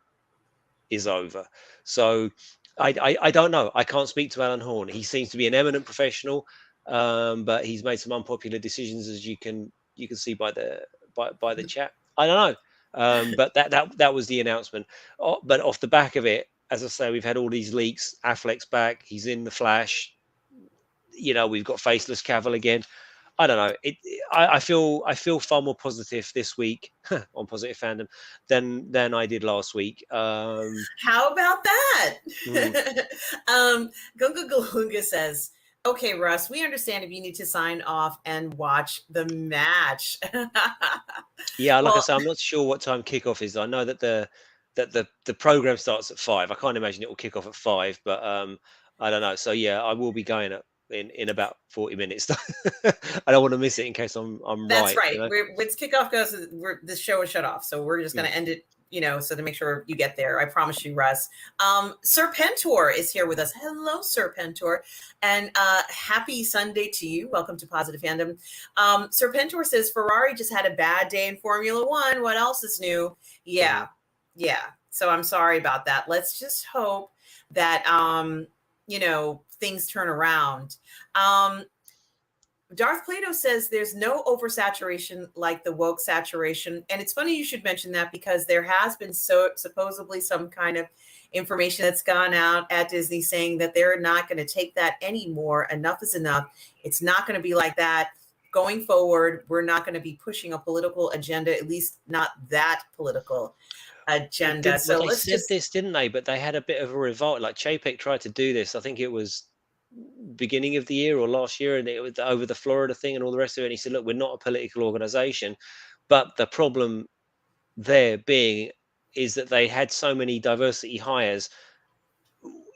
is over. So I don't know. I can't speak to Alan Horn. He seems to be an eminent professional, but he's made some unpopular decisions, as you can see by the chat. I don't know. But that was the announcement. But off the back of it, as I say, we've had all these leaks. Affleck's back. He's in the Flash. We've got Faceless Cavill again. I don't know. I feel far more positive this week on Positive Fandom than I did last week. How about that? Gunga Galunga says, okay, Russ, we understand if you need to sign off and watch the match. Yeah, like I say, I'm not sure what time kickoff is. I know that the program starts at 5. I can't imagine it will kick off at 5, but I don't know. So yeah, I will be going in about 40 minutes. I don't want to miss it in case I'm That's right. When kickoff goes, this show is shut off. So we're just going to end it so to make sure you get there. I promise you, Russ. Serpentor is here with us. Hello, Serpentor. And happy Sunday to you. Welcome to Positive Fandom. Serpentor says, Ferrari just had a bad day in Formula One. What else is new? Yeah. So I'm sorry about that. Let's just hope that, things turn around. Darth Plato says there's no oversaturation like the woke saturation. And it's funny you should mention that, because there has been supposedly some kind of information that's gone out at Disney saying that they're not going to take that anymore. Enough is enough. It's not going to be like that going forward. We're not going to be pushing a political agenda, at least not that political agenda. Well, they said this, didn't they? But they had a bit of a revolt. Like Chapek tried to do this. I think it was beginning of the year or last year, and it was over the Florida thing and all the rest of it. And he said, look, we're not a political organization, but the problem there being is that they had so many diversity hires.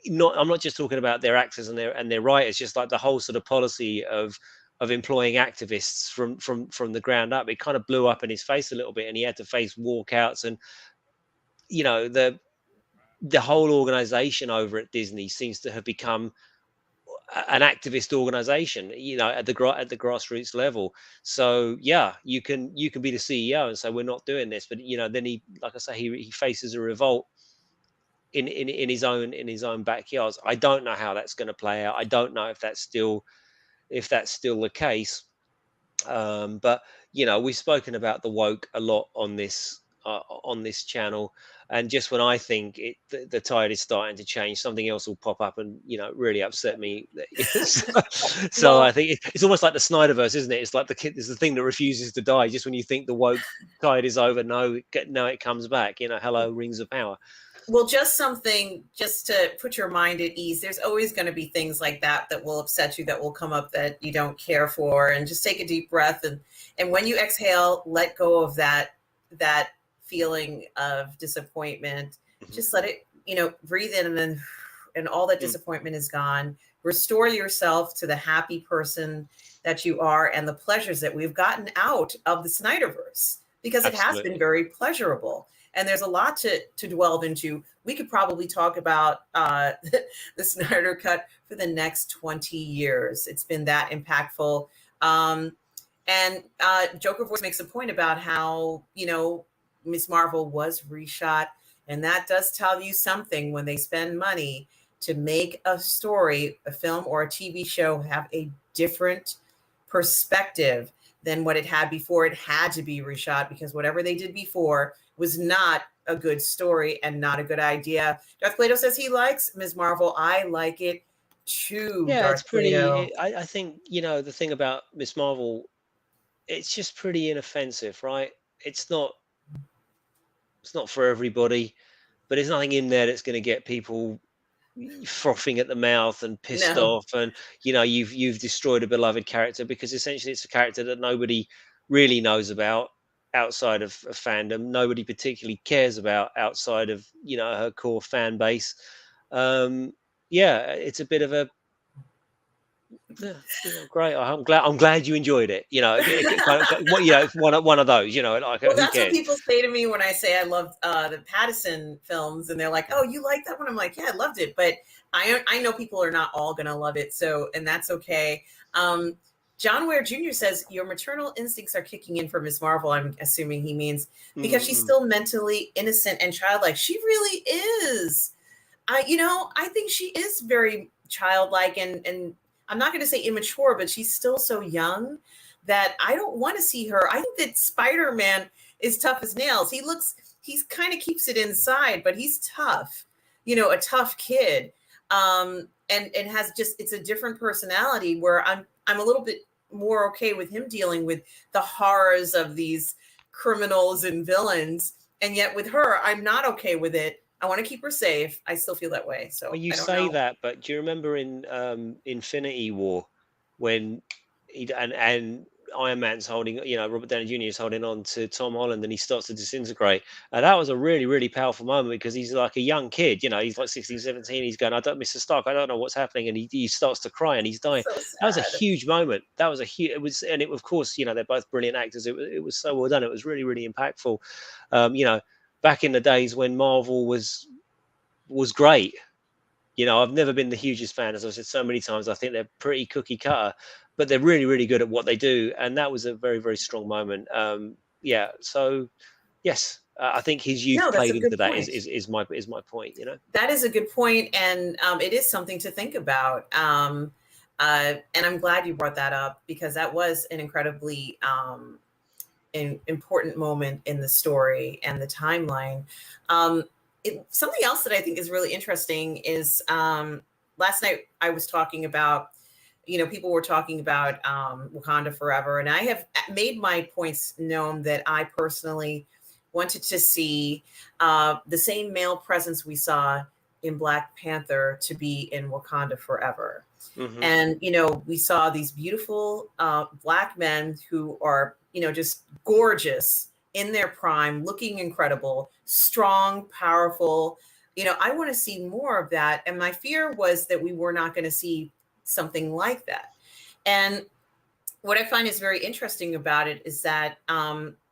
I'm not just talking about their actors and their writers, just like the whole sort of policy of employing activists from the ground up. It kind of blew up in his face a little bit, and he had to face walkouts. And the whole organization over at Disney seems to have become an activist organization, at the grassroots level. So yeah, you can be the CEO and say we're not doing this, but then he, like I say, he faces a revolt in his own backyard. I don't know how that's going to play out. I don't know if that's still the case. But we've spoken about the woke a lot on this channel, and just when I think the tide is starting to change, something else will pop up and really upset me. So I think it's almost like the Snyderverse, isn't it? It's like there's the thing that refuses to die. Just when you think the woke tide is over, no, it comes back. Hello, Rings of Power. Well, just to put your mind at ease. There's always going to be things like that will upset you, that will come up that you don't care for, and just take a deep breath, and when you exhale, let go of that feeling of disappointment. Just let it, breathe in, and all that disappointment is gone. Restore yourself to the happy person that you are, and the pleasures that we've gotten out of the Snyderverse, because it has been very pleasurable. And there's a lot to delve into. We could probably talk about the Snyder Cut for the next 20 years. It's been that impactful. And Joker Voice makes a point about how, Ms. Marvel was reshot. And that does tell you something when they spend money to make a story, a film or a TV show have a different perspective than what it had before. It had to be reshot, because whatever they did before was not a good story and not a good idea. Darth Plato says he likes Ms. Marvel. I like it too. Yeah, Darth it's pretty. Plato. I think the thing about Ms. Marvel, it's just pretty inoffensive, right? It's not for everybody, but there's nothing in there that's going to get people frothing at the mouth and pissed off, and you've destroyed a beloved character, because essentially it's a character that nobody really knows about outside of fandom. Nobody particularly cares about outside of her core fan base. It's a bit of a great. I'm glad you enjoyed it. One of those. Like, well, that's what people say to me when I say I love the Pattinson films, and they're like, "Oh, you like that one?" I'm like, "Yeah, I loved it," but I know people are not all gonna love it, and that's okay. John Ware Jr. says your maternal instincts are kicking in for Ms. Marvel. I'm assuming he means because she's still mentally innocent and childlike. She really is. I think she is very childlike, and I'm not going to say immature, but she's still so young that I don't want to see her. I think that Spider-Man is tough as nails. He's kind of keeps it inside, but he's tough, a tough kid. And has it's a different personality, where I'm a little bit more okay with him dealing with the horrors of these criminals and villains. And yet with her, I'm not okay with it. I want to keep her safe. I still feel that way. So well, you say that, but do you remember in Infinity War when and Iron Man's holding, Robert Downey Jr. is holding on to Tom Holland, and he starts to disintegrate. And that was a really, really powerful moment, because he's like a young kid, he's like 16, 17. He's going, Mr. Stark, I don't know what's happening. And he starts to cry and he's dying. So that was a huge moment. That was of course, they're both brilliant actors. It was so well done. It was really, really impactful. back in the days when Marvel was great. You know, I've never been the hugest fan, as I've said so many times. I think they're pretty cookie cutter, but they're really, really good at what they do, and that was a very, very strong moment. Yeah, so yes, I think his youth No, that's played a good into that. point. Is my point? You know, That is a good point, and it is something to think about. And I'm glad you brought that up because that was an incredibly important moment in the story and the timeline. Something else that I think is really interesting is last night I was talking about, people were talking about Wakanda Forever, and I have made my points known that I personally wanted to see the same male presence we saw in Black Panther to be in Wakanda Forever. mm-hmm. And, we saw these beautiful Black men who are, just gorgeous in their prime, looking incredible, strong, powerful. I want to see more of that. And my fear was that we were not going to see something like that. And what I find is very interesting about it is that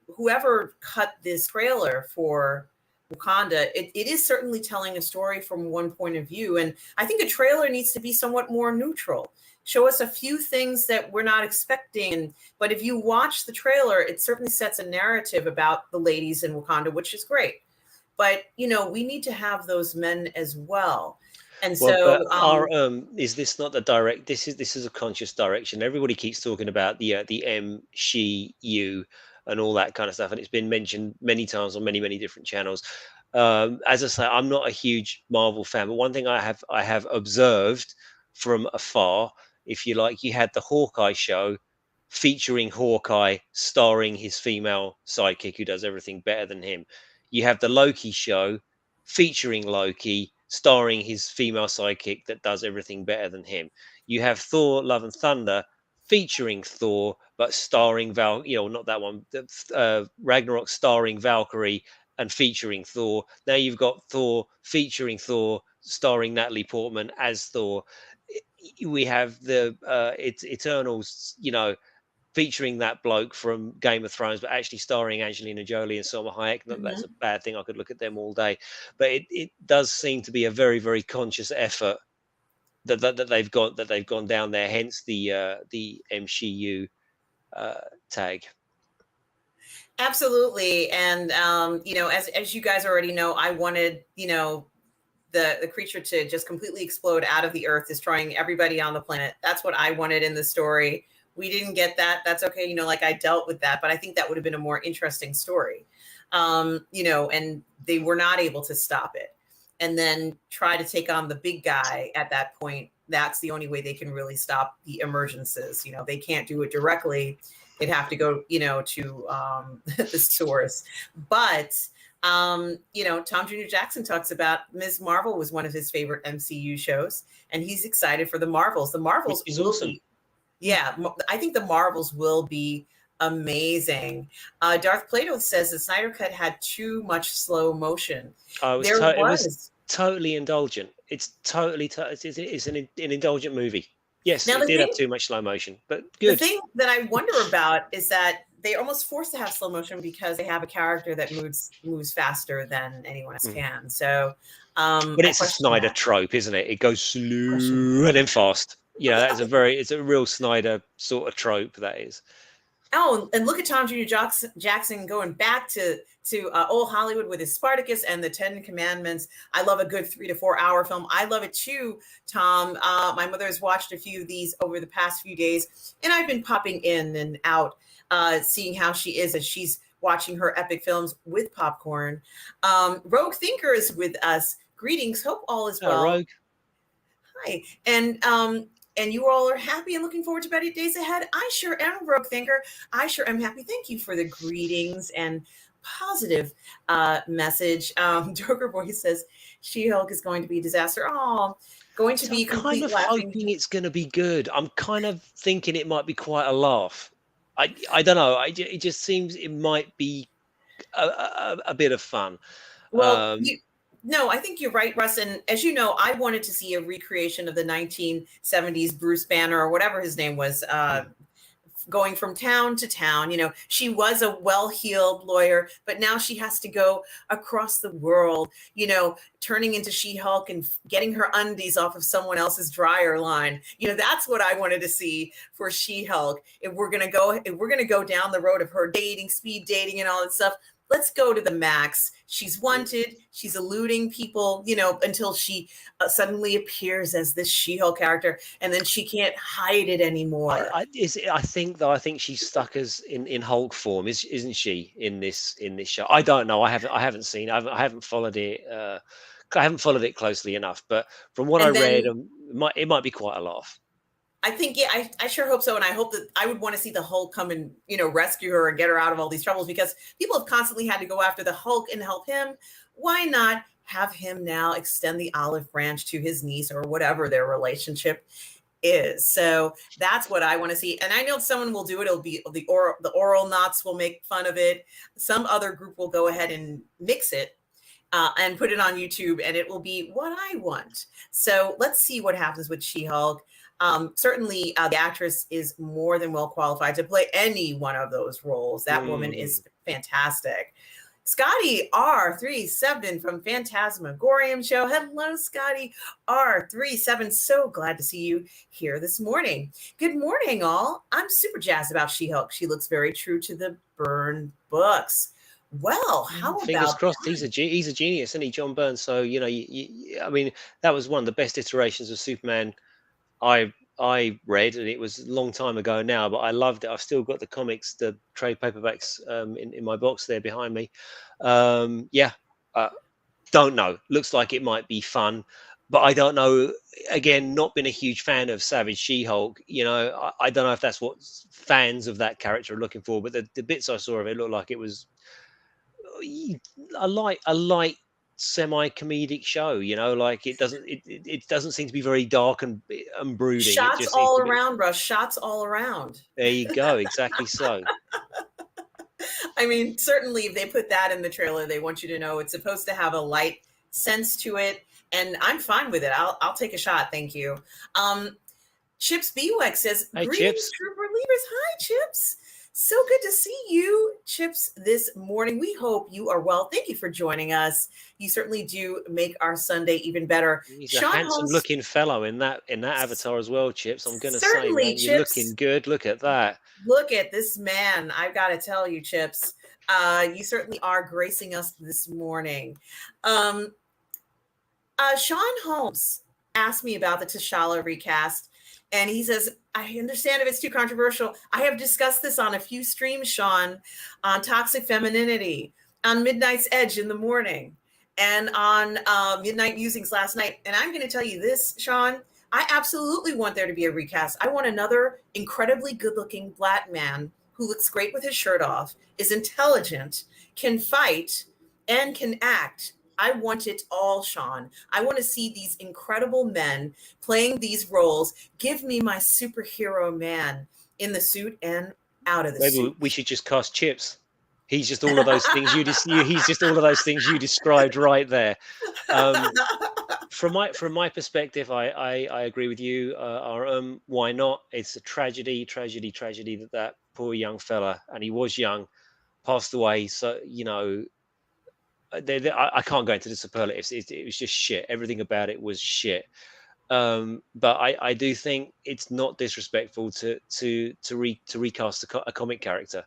whoever cut this trailer for Wakanda, it is certainly telling a story from one point of view. And I think a trailer needs to be somewhat more neutral. Show us a few things that we're not expecting. But if you watch the trailer, it certainly sets a narrative about the ladies in Wakanda, which is great. But, we need to have those men as well. And Well, but so, our is this not the direct? This is a conscious direction. Everybody keeps talking about the M, she, you, and all that kind of stuff, and it's been mentioned many times on many different channels. As I say, I'm not a huge Marvel fan, but one thing I have observed from afar, if you like, you had the Hawkeye show featuring Hawkeye, starring his female sidekick who does everything better than him. You have the Loki show featuring Loki, starring his female sidekick that does everything better than him. You have Thor: Love and Thunder featuring Thor, but starring not that one, Ragnarok starring Valkyrie and featuring Thor. Now you've got Thor featuring Thor, starring Natalie Portman as Thor. We have the Eternals, featuring that bloke from Game of Thrones, but actually starring Angelina Jolie and Salma Hayek. Not that that's a bad thing. I could look at them all day, but it does seem to be a very, very conscious effort that they've gone down there. Hence the MCU tag. Absolutely. And, as you guys already know, I wanted, the creature to just completely explode out of the earth, destroying everybody on the planet. That's what I wanted in the story. We didn't get that. That's okay. Like I dealt with that, but I think that would have been a more interesting story. And they were not able to stop it. And then try to take on the big guy at that point. That's the only way they can really stop the emergencies. They can't do it directly. They'd have to go, to the source. But Tom Jr. Jackson talks about Ms. Marvel was one of his favorite MCU shows, and he's excited for the Marvels. The Marvels is will awesome. be, yeah, I think the Marvels will be amazing. Darth Plato says the Snyder Cut had too much slow motion. It was totally indulgent. It's totally, it's an indulgent movie. Yes, now, it did have too much slow motion, but good. The thing that I wonder about is that they almost forced to have slow motion because they have a character that moves faster than anyone else can. So, but it's a Snyder trope, isn't it? It goes slow and then fast. That's it's a real Snyder sort of trope. That is. Oh, and look at Tom Jr. Jackson going back to old Hollywood with his Spartacus and the 10 Commandments. I love a good 3 to 4 hour film. I love it too, Tom. My mother has watched a few of these over the past few days, and I've been popping in and out, seeing how she is as she's watching her epic films with popcorn. Rogue Thinker is with us. Greetings. Hope all is well. Rogue. Hi. And you all are happy and looking forward to better days ahead. I sure am, Rogue Thinker. I sure am happy. Thank you for the greetings and positive message. Joker Boy says She-Hulk is going to be a disaster. Oh, going to be complete kind of laughing. hoping it's going to be good. I'm kind of thinking it might be quite a laugh. I don't know. It just seems it might be a bit of fun. Well, no, I think you're right, Russ. And as you know, I wanted to see a recreation of the 1970s Bruce Banner or whatever his name was, going from town to town. You know, she was a well-heeled lawyer, but now she has to go across the world, you know, turning into She-Hulk and getting her undies off of someone else's dryer line. You know, that's what I wanted to see for She-Hulk. If we're gonna go down the road of her dating, speed dating, and all that stuff, let's go to the max. She's wanted. She's eluding people, you know, until she suddenly appears as this She-Hulk character, and then she can't hide it anymore. I think she's stuck as in Hulk form, isn't she? In this show, I don't know. I haven't seen. I haven't followed it. I haven't followed it closely enough. But from what I And read, then it might be quite a laugh. I think, yeah, I sure hope so. And I hope that I would want to see the Hulk come and, you know, rescue her and get her out of all these troubles, because people have constantly had to go after the Hulk and help him. Why not have him now extend the olive branch to his niece or whatever their relationship is? So that's what I want to see. And I know someone will do it. It'll be the oral knots will make fun of it. Some other group will go ahead and mix it. And put it on YouTube, and it will be what I want. So let's see what happens with She-Hulk. Certainly, the actress is more than well qualified to play any one of those roles. That woman is fantastic. Scotty R37 from Phantasmagorium Show. Hello, Scotty R37. So glad to see you here this morning. Good morning, all. I'm super jazzed about She-Hulk. She looks very true to the Byrne books. Well, how Fingers about crossed. that? He's a genius, isn't he, John Byrne? So you know, I mean, that was one of the best iterations of Superman I read, and it was a long time ago now, but I loved it. I've still got the comics, the trade paperbacks in my box there behind me. Yeah, don't know. Looks like it might be fun, but I don't know. Again, not been a huge fan of Savage She-Hulk. You know, I don't know if that's what fans of that character are looking for, but the bits I saw of it looked like it was a light semi-comedic show. You know, like it doesn't seem to be very dark and brooding. It Shots just seems all to be. around, Russ. Shots all around. There you go. Exactly so. I mean, certainly if they put that in the trailer, they want you to know it's supposed to have a light sense to it. And I'm fine with it. I'll take a shot. Thank you. Chips Beweck says, Hey, greetings, Chips. trooper leaders. Hi, Chips. So good to see you, Chips, this morning. We hope you are well. Thank you for joining us. You certainly do make our Sunday even better. He's a Sean handsome Holmes, looking fellow in that avatar as well, Chips. I'm gonna say, certainly, man, you're Chips. looking good. Look at that. Look at this man. I've got to tell you, Chips, you certainly are gracing us this morning. Sean Holmes asked me about the T'Challa recast, and he says, I understand if it's too controversial. I have discussed this on a few streams, Sean, on toxic femininity, on Midnight's Edge in the morning, and on Midnight Musings last night. And I'm going to tell you this, Sean, I absolutely want there to be a recast. I want another incredibly good-looking black man who looks great with his shirt off, is intelligent, can fight, and can act. I want it all, Sean. I want to see these incredible men playing these roles. Give me my superhero man in the suit and out of the Maybe suit. we should just cast Chips. He's just all of those things he's just all of those things you described right there. From my perspective, I agree with you. Why not? It's a tragedy that poor young fella, and he was young, passed away. So you know, I can't go into the superlatives. It was just shit. Everything about it was shit. But I do think it's not disrespectful to recast a comic character.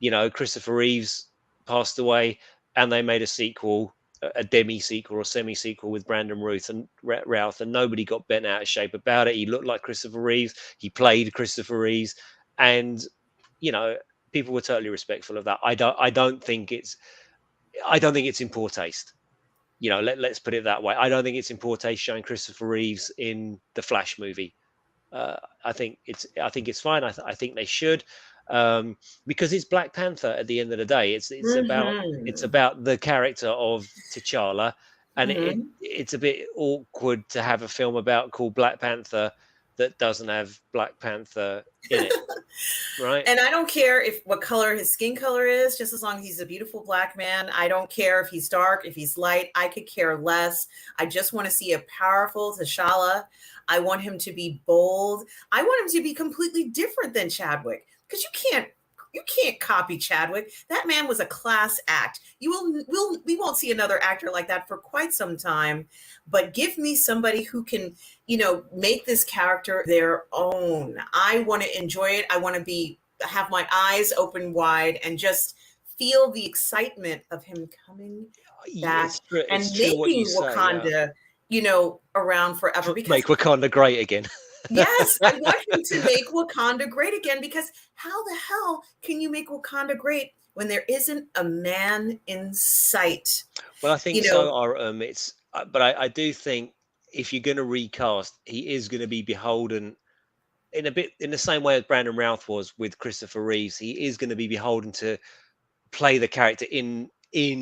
You know, Christopher Reeves passed away, and they made a sequel, a demi sequel or semi sequel with Brandon Routh, and nobody got bent out of shape about it. He looked like Christopher Reeves. He played Christopher Reeves, and you know, people were totally respectful of that. I don't think it's in poor taste. You know, let's put it that way. I don't think it's in poor taste showing Christopher Reeves in the Flash movie. I think it's fine. I think they should, because it's Black Panther at the end of the day. It's about the character of T'Challa, and it's a bit awkward to have a film called Black Panther that doesn't have Black Panther in it. Right. And I don't care what color his skin color is, just as long as he's a beautiful black man. I don't care if he's dark, if he's light. I could care less. I just want to see a powerful T'Challa. I want him to be bold. I want him to be completely different than Chadwick. because you can't copy Chadwick. That man was a class act. We won't see another actor like that for quite some time. But give me somebody who can, make this character their own. I want to enjoy it. I want to have my eyes open wide and just feel the excitement of him coming back It's true. It's and true what you making say. Yeah, Wakanda, around forever. Because make Wakanda great again. yes, I want him to make Wakanda great again, because how the hell can you make Wakanda great when there isn't a man in sight? Well, I think You so. know, Or but I do think if you're going to recast, he is going to be beholden in a bit in the same way as Brandon Routh was with Christopher Reeves. He is going to be beholden to play the character in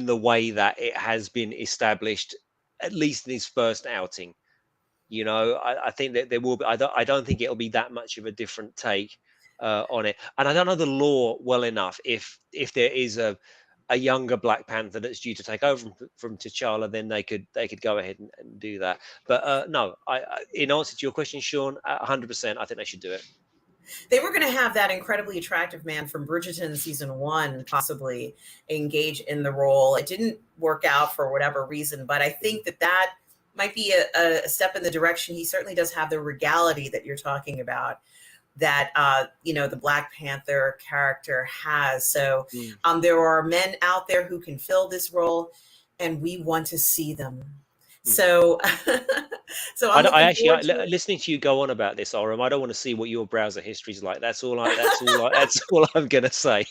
the way that it has been established, at least in his first outing. I think that there will be. I don't think it'll be that much of a different take on it, and I don't know the law well enough. If there is a younger Black Panther that's due to take over from T'Challa, then they could go ahead and do that. But no, in answer to your question, Sean, 100%, I think they should do it. they were going to have that incredibly attractive man from Bridgerton season one possibly engage in the role. It didn't work out for whatever reason, but I think that might be a step in the direction. He certainly does have the regality that you're talking about, that the Black Panther character has. So Mm. there are men out there who can fill this role, and we want to see them. Mhm. So, so I, I'm don't- I looking actually, forward to it. listening to you go on about this, Oram, I don't want to see what your browser history is like. That's all I'm gonna say.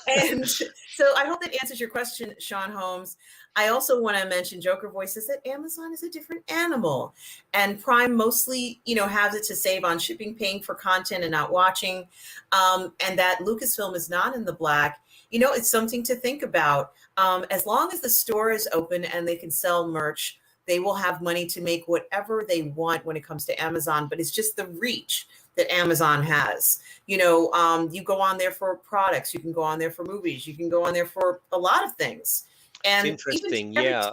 And so I hope that answers your question, Sean Holmes. I also want to mention Joker Voices that Amazon is a different animal. And Prime mostly, has it to save on shipping, paying for content and not watching. And that Lucasfilm is not in the black. It's something to think about. As long as the store is open and they can sell merch, they will have money to make whatever they want when it comes to Amazon. But it's just the reach that Amazon has. You go on there for products, you can go on there for movies, you can go on there for a lot of things. It's And even interesting, every yeah,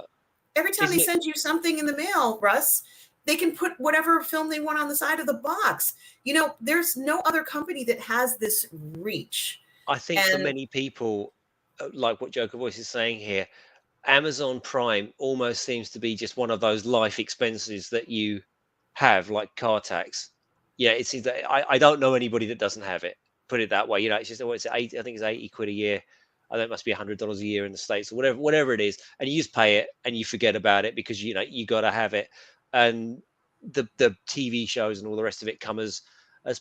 every time they isn't it? send you something in the mail, Russ, they can put whatever film they want on the side of the box. There's no other company that has this reach. I think for And many people, like what Joker Voice is saying here, Amazon Prime almost seems to be just one of those life expenses that you have, like car tax. Yeah, it seems that I don't know anybody that doesn't have it. Put it that way. It's just what it's 80. I think it's 80 quid a year. I think it must be $100 a year in the States or whatever it is. And you just pay it and you forget about it because you got to have it. And the TV shows and all the rest of it come as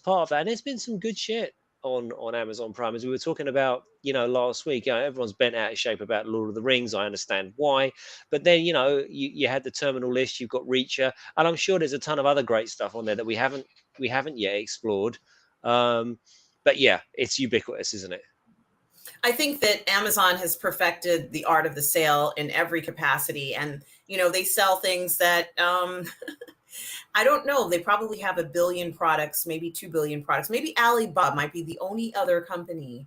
part of that. And there's been some good shit on Amazon Prime, as we were talking about, last week. Everyone's bent out of shape about Lord of the Rings. I understand why, but then you had the terminal list. You've got Reacher, and I'm sure there's a ton of other great stuff on there that we haven't yet explored. But yeah, it's ubiquitous, isn't it? I think that Amazon has perfected the art of the sale in every capacity. And, they sell things that I don't know. They probably have 1 billion products, maybe 2 billion products. Maybe Alibaba might be the only other company,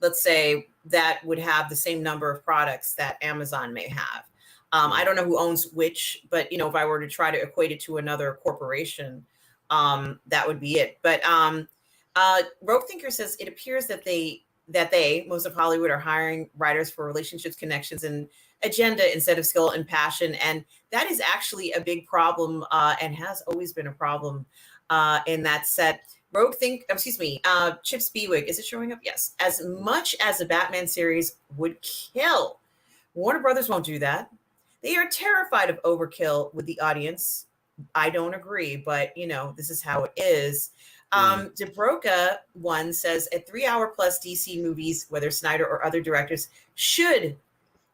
let's say, that would have the same number of products that Amazon may have. I Mm. don't know who owns which, but if I were to try to equate it to another corporation, that would be it. But Rogue Thinker says it appears that they most of Hollywood are hiring writers for relationships, connections, and agenda instead of skill and passion, and that is actually a big problem, and has always been a problem in that set. Chip Spiewig, is it showing up? Yes. As much as a Batman series would kill, Warner Brothers won't do that. They are terrified of overkill with the audience. I don't agree, but this is how it is. Mm. DeBroca one says at 3 hour plus DC movies, whether Snyder or other directors, should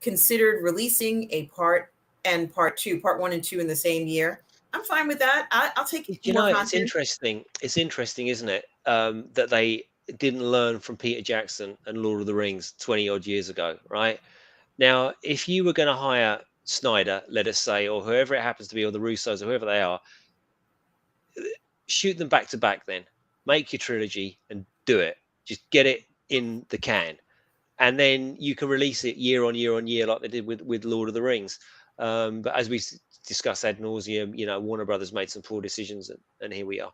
considered releasing a part one and two in the same year. I'm fine with that. I'll take more It's content. interesting. It's interesting, isn't it, that they didn't learn from Peter Jackson and Lord of the Rings 20 odd years ago, right? Now, if you were going to hire Snyder, let us say, or whoever it happens to be, or the Russos, or whoever they are, shoot them back to back then. Make your trilogy and do it. Just get it in the can. And then you can release it year on year on year like they did with Lord of the Rings. But as we discussed ad nauseum, Warner Brothers made some poor decisions, and here we are.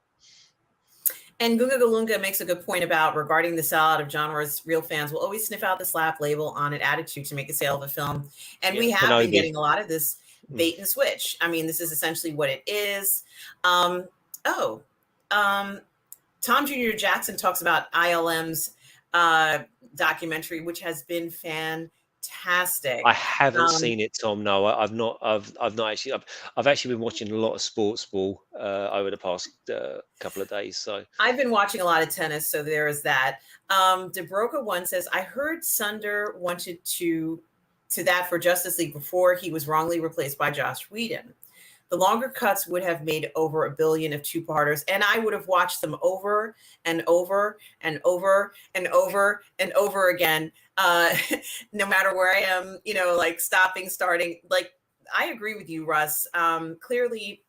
And Gunga Galunga makes a good point about regarding the sell out of genres. Real fans will always sniff out the slap label on an attitude to make a sale of a film. And Yeah, we have been Kenobi. getting a lot of this bait and switch. I mean, this is essentially what it is. Um, oh, um, Tom Jr. Jackson talks about ILM's documentary, which has been fantastic. I haven't Um, seen it, Tom. No, I've not. I've not actually. I've actually been watching a lot of sports ball over the past couple of days. So I've been watching a lot of tennis, so there is that. Debroka one says, I heard Sunder wanted to that for Justice League before he was wrongly replaced by Joss Whedon. The longer cuts would have made over $1 billion of two-parters, and I would have watched them over and over and over and over and over again, no matter where I am, like stopping, starting. Like, I agree with you, Russ. Clearly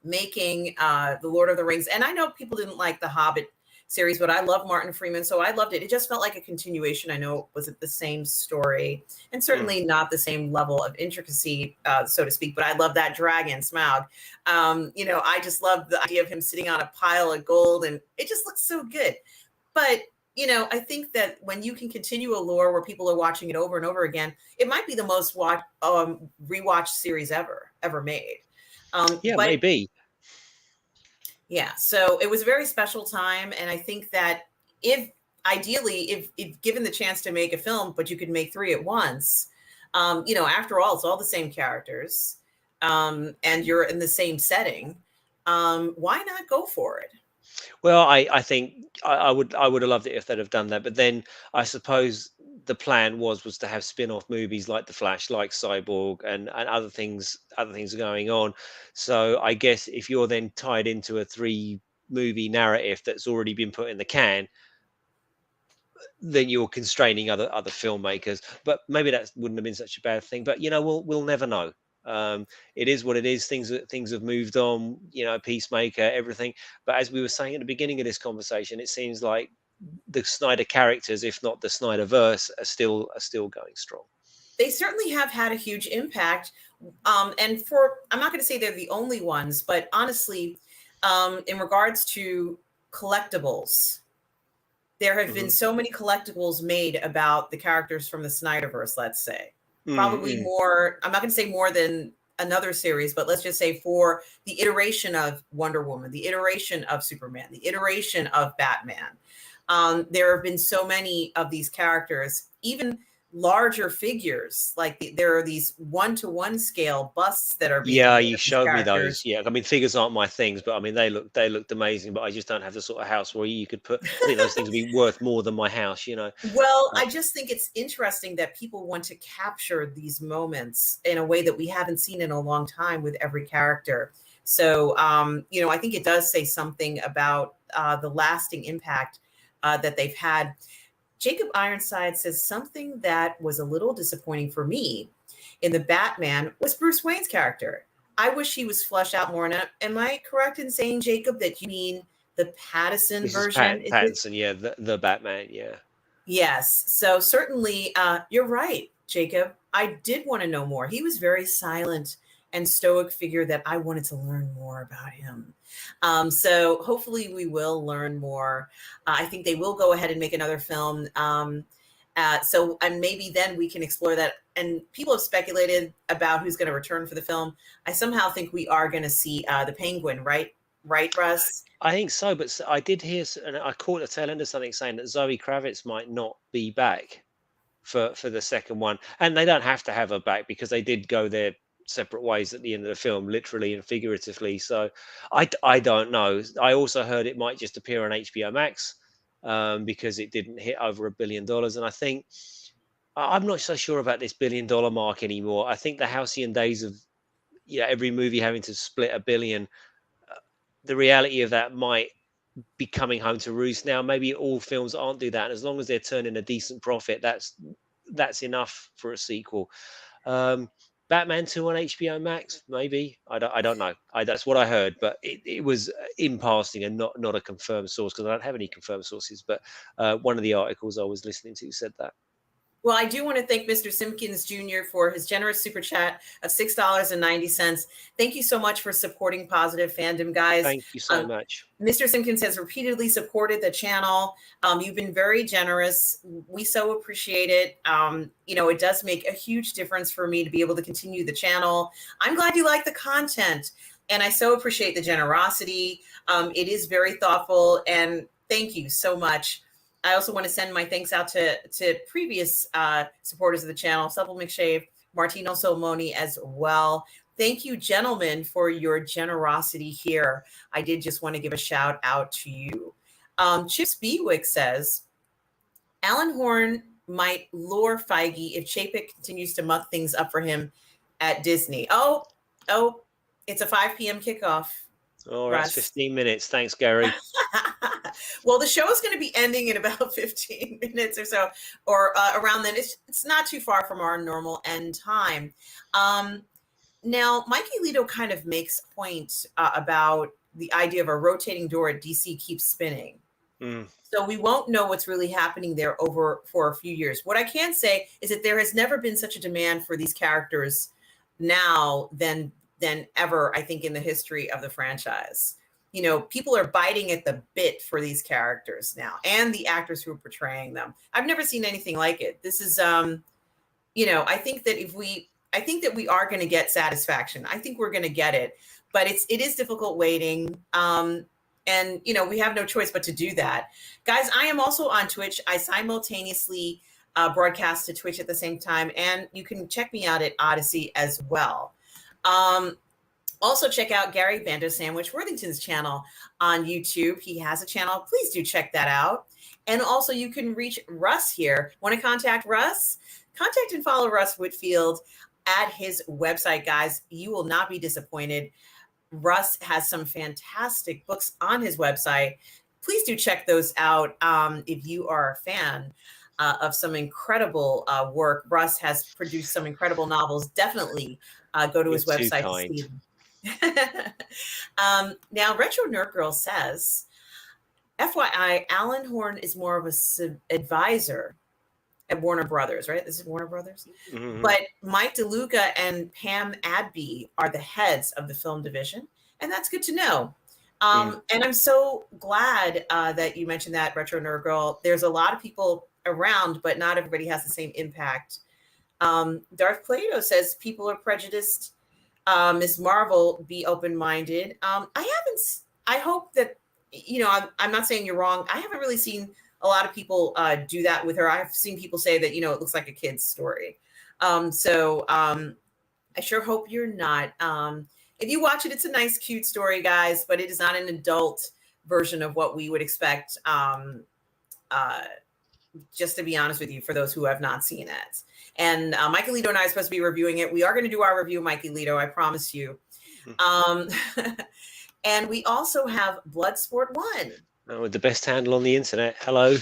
making the Lord of the Rings, and I know people didn't like the Hobbit series, but I love Martin Freeman, so I loved it. It just felt like a continuation. I know it wasn't the same story, and certainly not the same level of intricacy, so to speak. But I love that dragon Smaug. I just love the idea of him sitting on a pile of gold, and it just looks so good. But I think that when you can continue a lore where people are watching it over and over again, it might be the most rewatched series ever made. yeah, But maybe. yeah, so it was a very special time, and I think that if ideally, if given the chance to make a film, but you could make three at once, after all, it's all the same characters, and you're in the same setting. Why not go for it? Well, I think I would have loved it if they'd have done that. But then I suppose the plan was to have spin-off movies like The Flash, like Cyborg, and other things are going on. So I guess if you're then tied into a three-movie narrative that's already been put in the can, then you're constraining other filmmakers. But maybe that wouldn't have been such a bad thing. But we'll never know. It is what it is. Things have moved on. Peacemaker, everything. But as we were saying at the beginning of this conversation, it seems like the Snyder characters, if not the Snyderverse, are still going strong. They certainly have had a huge impact. And I'm not going to say they're the only ones, but honestly, in regards to collectibles, there have been Mhm. so many collectibles made about the characters from the Snyderverse, let's say. Mm, Probably mm. more, I'm not going to say more than another series, but let's just say for the iteration of Wonder Woman, the iteration of Superman, the iteration of Batman. There have been so many of these characters, even larger figures. Like there are these 1-to-1 scale busts that are being Yeah, made you of these showed me those. characters. Yeah, I mean, figures aren't my things, but I mean, they looked amazing. But I just don't have the sort of house where you could put. I think those things would be worth more than my house. Well, Uh, I just think it's interesting that people want to capture these moments in a way that we haven't seen in a long time with every character. So, I think it does say something about the lasting impact that they've had. Jacob Ironside says something that was a little disappointing for me in the Batman was Bruce Wayne's character. I wish he was fleshed out more. Now, am I correct in saying, Jacob, that you mean the Pattison this is version? Is it? Pattinson, yeah, the Batman, yeah. Yes. So certainly, you're right, Jacob. I did want to know more. He was very silent and stoic figure that I wanted to learn more about him. So hopefully we will learn more. I think they will go ahead and make another film. And maybe then we can explore that. And people have speculated about who's going to return for the film. I somehow think we are going to see the Penguin, right? Right, Russ? I think so, but I did hear, and I caught the tail end of something saying that Zoe Kravitz might not be back for the second one, and they don't have to have her back because they did go their separate ways at the end of the film, literally and figuratively. So I don't know. I also heard it might just appear on HBO Max because it didn't hit over $1 billion, and I think I'm not so sure about this $1 billion mark anymore. I think the halcyon days of every movie having to split $1 billion, the reality of that might be coming home to roost now. Maybe all films aren't do that, and as long as they're turning a decent profit, that's enough for a sequel. Um, Batman 2 on HBO Max, maybe. I don't know. That's what I heard, but it was in passing and not a confirmed source because I don't have any confirmed sources. But one of the articles I was listening to said that. Well, I do want to thank Mr. Simpkins Jr. for his generous super chat of $6.90. Thank you so much for supporting Positive Fandom, guys. Thank you so much. Mr. Simpkins has repeatedly supported the channel. You've been very generous. We so appreciate it. It does make a huge difference for me to be able to continue the channel. I'm glad you like the content, and I so appreciate the generosity. It is very thoughtful, and thank you so much. I also want to send my thanks out to previous supporters of the channel, Supple McShave, Martino Solmoni as well. Thank you, gentlemen, for your generosity here. I did just want to give a shout out to you. Chip Speedwick says, Alan Horn might lure Feige if Chapek continues to muck things up for him at Disney. Oh, it's a 5 p.m. kickoff. Oh, that's 15 minutes. Thanks, Gary. Well, the show is going to be ending in about 15 minutes or so, or around then. It's not too far from our normal end time. Now, Mikey Lito kind of makes a point about the idea of a rotating door at DC keeps spinning. So we won't know what's really happening there for a few years. What I can say is that there has never been such a demand for these characters now than ever, I think, in the history of the franchise. People are biting at the bit for these characters now, and the actors who are portraying them. I've never seen anything like it. This is, I think that we are going to get satisfaction. I think we're going to get it, but it is difficult waiting. And we have no choice but to do that. Guys, I am also on Twitch. I simultaneously broadcast to Twitch at the same time, and you can check me out at Odysee as well. Also, check out Gary Bando Sandwich Worthington's channel on YouTube. He has a channel. Please do check that out. And also, you can reach Russ here. Want to contact Russ? Contact and follow Russ Whitfield at his website, guys. You will not be disappointed. Russ has some fantastic books on his website. Please do check those out if you are a fan of some incredible work. Russ has produced some incredible novels. Definitely go to his website to see them. Now, Retro Nerd Girl says, FYI, Alan Horn is more of a advisor at Warner Brothers, right? This is Warner Brothers. Mm-hmm. But Mike DeLuca and Pam Adby are the heads of the film division, and that's good to know. And I'm so glad that you mentioned that, Retro Nerd Girl. There's a lot of people around, but not everybody has the same impact. Darth Plato says people are prejudiced. Miss Marvel, be open-minded. I hope that, I'm not saying you're wrong. I haven't really seen a lot of people do that with her. I've seen people say that, it looks like a kid's story. So I sure hope you're not. If you watch it, it's a nice, cute story, guys, but it is not an adult version of what we would expect. Just to be honest with you, for those who have not seen it. And Mikey Lito and I are supposed to be reviewing it. We are going to do our review, Mikey Lito, I promise you. And we also have Bloodsport 1. Oh, with the best handle on the internet. Hello.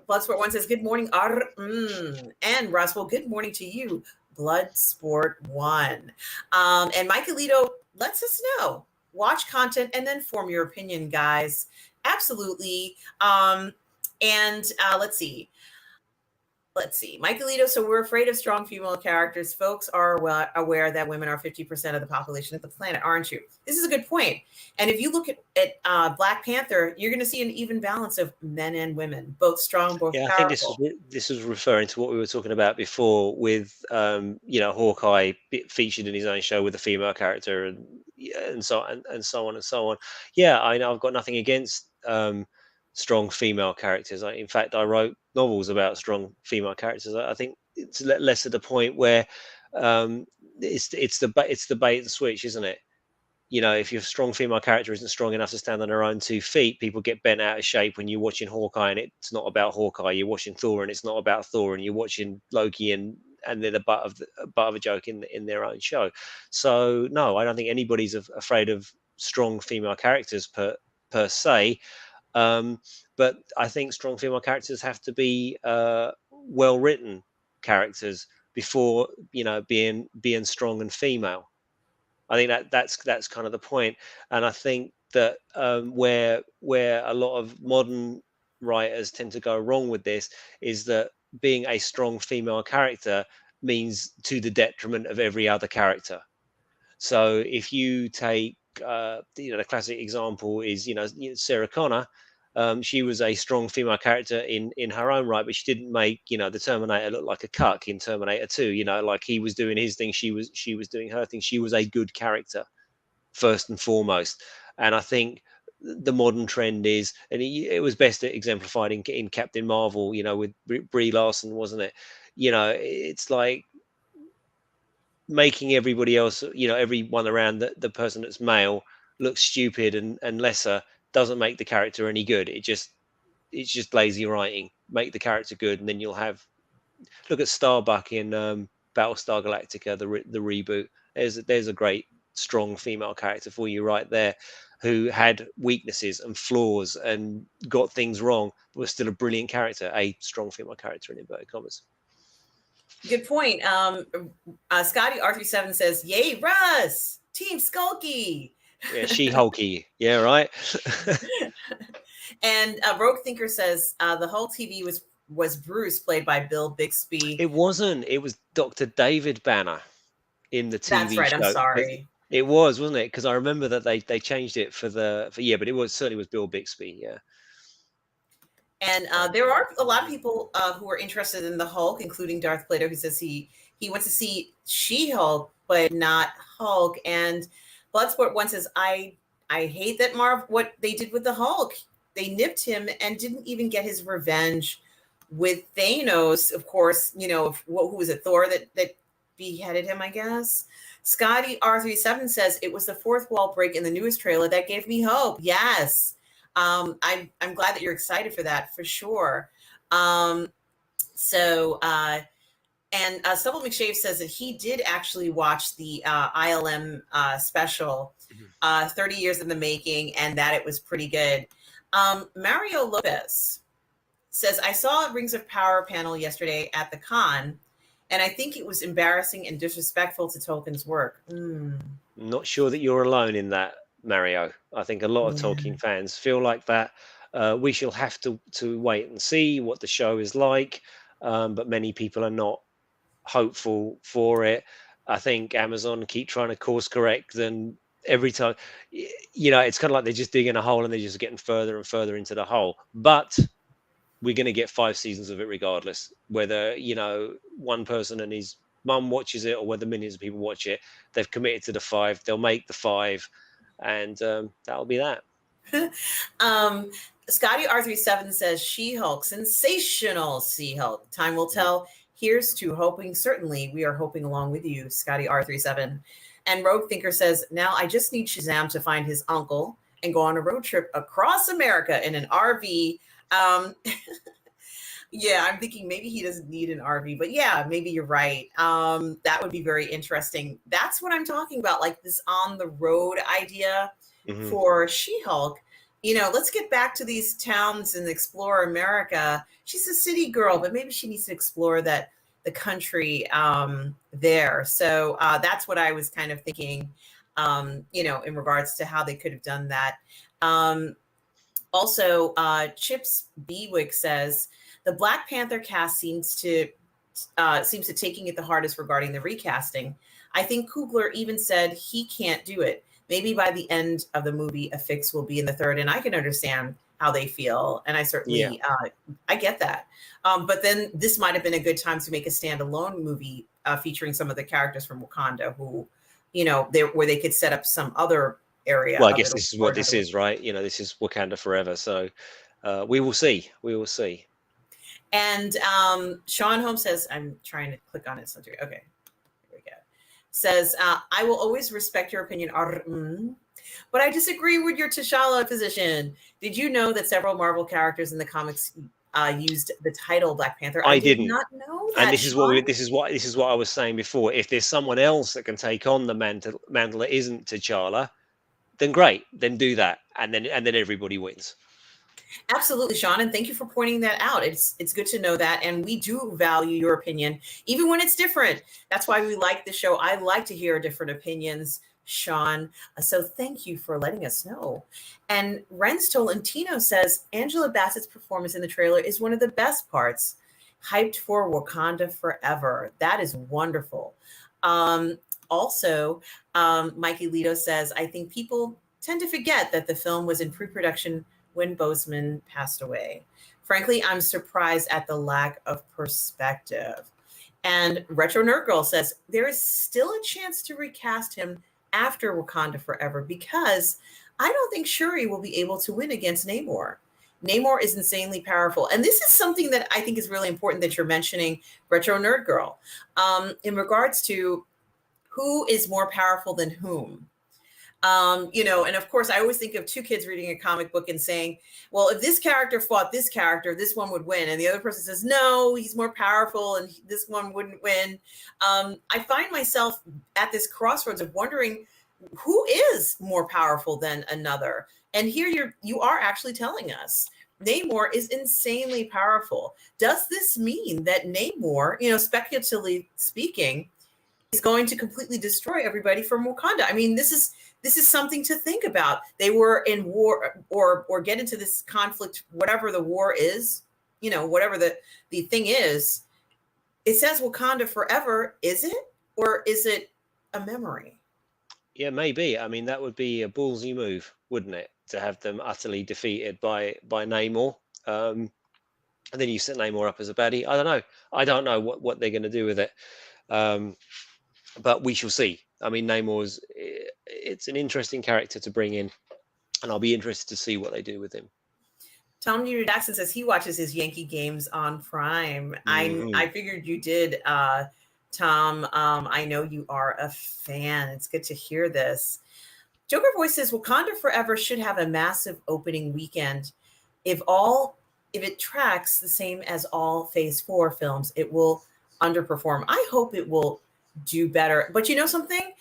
Bloodsport 1 says, good morning. And Russ, well, good morning to you, Bloodsport 1. And Mikey Lito lets us know. Watch content and then form your opinion, guys. Absolutely. And let's see. Mikey Lito, so we're afraid of strong female characters. Folks are aware that women are 50% of the population of the planet, aren't you? This is a good point. And if you look at Black Panther, you're going to see an even balance of men and women, both strong, both powerful. I think this was referring to what we were talking about before with, Hawkeye featured in his own show with a female character and so on and so on. Yeah, I know I've got nothing against strong female characters. In fact, I wrote novels about strong female characters. I think it's less at the point where it's the bait and switch, isn't it? If your strong female character isn't strong enough to stand on her own 2 feet, people get bent out of shape when you're watching Hawkeye and it's not about Hawkeye. You're watching Thor and it's not about Thor, and you're watching Loki and they're the butt of a joke in their own show. So no, I don't think anybody's afraid of strong female characters per se. But I think strong female characters have to be well-written characters before being strong and female. I think that's kind of the point. And I think that where a lot of modern writers tend to go wrong with this is that being a strong female character means to the detriment of every other character. So if you take, the classic example is, Sarah Connor. She was a strong female character in her own right, but she didn't make, the Terminator look like a cuck in Terminator 2. Like he was doing his thing, she was doing her thing. She was a good character first and foremost. And I think the modern trend is, and it was best exemplified in Captain Marvel, with Brie Larson, wasn't it? It's like making everybody else, everyone around the person that's male look stupid and lesser doesn't make the character any good. It's just lazy writing. Make the character good, and then you'll have, look at Starbuck in Battlestar Galactica, the reboot. There's a great strong female character for you right there, who had weaknesses and flaws and got things wrong, but was still a brilliant character, a strong female character in inverted commas. Good point. Scotty R37 says, "Yay, Russ! Team Skulky." Yeah, She-Hulky. Yeah, right. And Rogue Thinker says the Hulk TV was Bruce, played by Bill Bixby. It wasn't. It was Dr. David Banner in the TV That's right. show. I'm sorry. It was, wasn't it? Because I remember that they changed it for but it certainly was Bill Bixby. Yeah. And there are a lot of people who are interested in the Hulk, including Darth Plato, who says he wants to see She-Hulk, but not Hulk. And Bloodsport One says, I hate that what they did with the Hulk. They nipped him and didn't even get his revenge with Thanos. Of course, who was it? Thor that beheaded him, I guess. Scotty R37 says it was the fourth wall break in the newest trailer that gave me hope. Yes. I'm glad that you're excited for that, for sure. And Stubble McShave says that he did actually watch the ILM special, 30 years in the making, and that it was pretty good. Mario Lopez says, I saw a Rings of Power panel yesterday at the con, and I think it was embarrassing and disrespectful to Tolkien's work. Not sure that you're alone in that, Mario. I think a lot of Tolkien fans feel like that. We shall have to wait and see what the show is like, but many people are not hopeful for it. I think Amazon keep trying to course correct, and every time, it's kind of like they're just digging a hole and they're just getting further and further into the hole. But we're going to get 5 seasons of it regardless, whether one person and his mum watches it or whether millions of people watch it. They've committed to the 5. They'll make the 5, and that'll be that. Scotty R37 says She-Hulk, sensational She-Hulk. Time will tell. Here's to hoping. Certainly, we are hoping along with you, Scotty R37. And Rogue Thinker says, now I just need Shazam to find his uncle and go on a road trip across America in an RV. Yeah, I'm thinking maybe he doesn't need an RV, but yeah, maybe you're right. That would be very interesting. That's what I'm talking about, like this on the road idea for She-Hulk. Let's get back to these towns and explore America. She's a city girl, but maybe she needs to explore the country there. So that's what I was kind of thinking, in regards to how they could have done that. Also, Chips Bewick says the Black Panther cast seems to taking it the hardest regarding the recasting. I think Coogler even said he can't do it. Maybe by the end of the movie, a fix will be in the third, and I can understand how they feel, and I certainly I get that. But then this might have been a good time to make a standalone movie featuring some of the characters from Wakanda, who, where they could set up some other area. Well, I guess this is what this is, right? This is Wakanda forever. So we will see. We will see. And Sean Holmes says, I'm trying to click on it. So okay, here we go. Says, I will always respect your opinion, but I disagree with your T'Challa position. Did you know that several Marvel characters in the comics used the title Black Panther? I did not know that. And this is what I was saying before. If there's someone else that can take on the mantle that isn't T'Challa, then great, then do that, and then everybody wins. Absolutely, Sean, and thank you for pointing that out. It's good to know that, and we do value your opinion, even when it's different. That's why we like the show. I like to hear different opinions, Sean. So thank you for letting us know. And Renz Tolentino says Angela Bassett's performance in the trailer is one of the best parts. hyped for Wakanda Forever. That is wonderful. Also, Mikey Lito says, I think people tend to forget that the film was in pre-production when Boseman passed away. Frankly, I'm surprised at the lack of perspective. And Retro Nerd Girl says there is still a chance to recast him after Wakanda Forever because I don't think Shuri will be able to win against Namor. Namor is insanely powerful. And this is something that I think is really important that you're mentioning, Retro Nerd Girl, in regards to who is more powerful than whom. And of course, I always think of two kids reading a comic book and saying, well, if this character fought this character, this one would win. And the other person says, no, he's more powerful and this one wouldn't win. I find myself at this crossroads of wondering who is more powerful than another. And here you are actually telling us Namor is insanely powerful. Does this mean that Namor, speculatively speaking, is going to completely destroy everybody from Wakanda? I mean, this is something to think about. They were in war or get into this conflict, whatever the war is, whatever the thing is. It says Wakanda Forever. Is it? Or is it a memory? Yeah, maybe. I mean, that would be a ballsy move, wouldn't it? To have them utterly defeated by Namor. And then you set Namor up as a baddie. I don't know what they're going to do with it. But we shall see. I mean, it's an interesting character to bring in, and I'll be interested to see what they do with him. Tom Newton Jackson says he watches his Yankee games on Prime. Mm-hmm. I figured you did, Tom. I know you are a fan. It's good to hear this. Joker Voice says Wakanda Forever should have a massive opening weekend. If it tracks the same as all Phase 4 films, it will underperform. I hope it will do better. But you know something?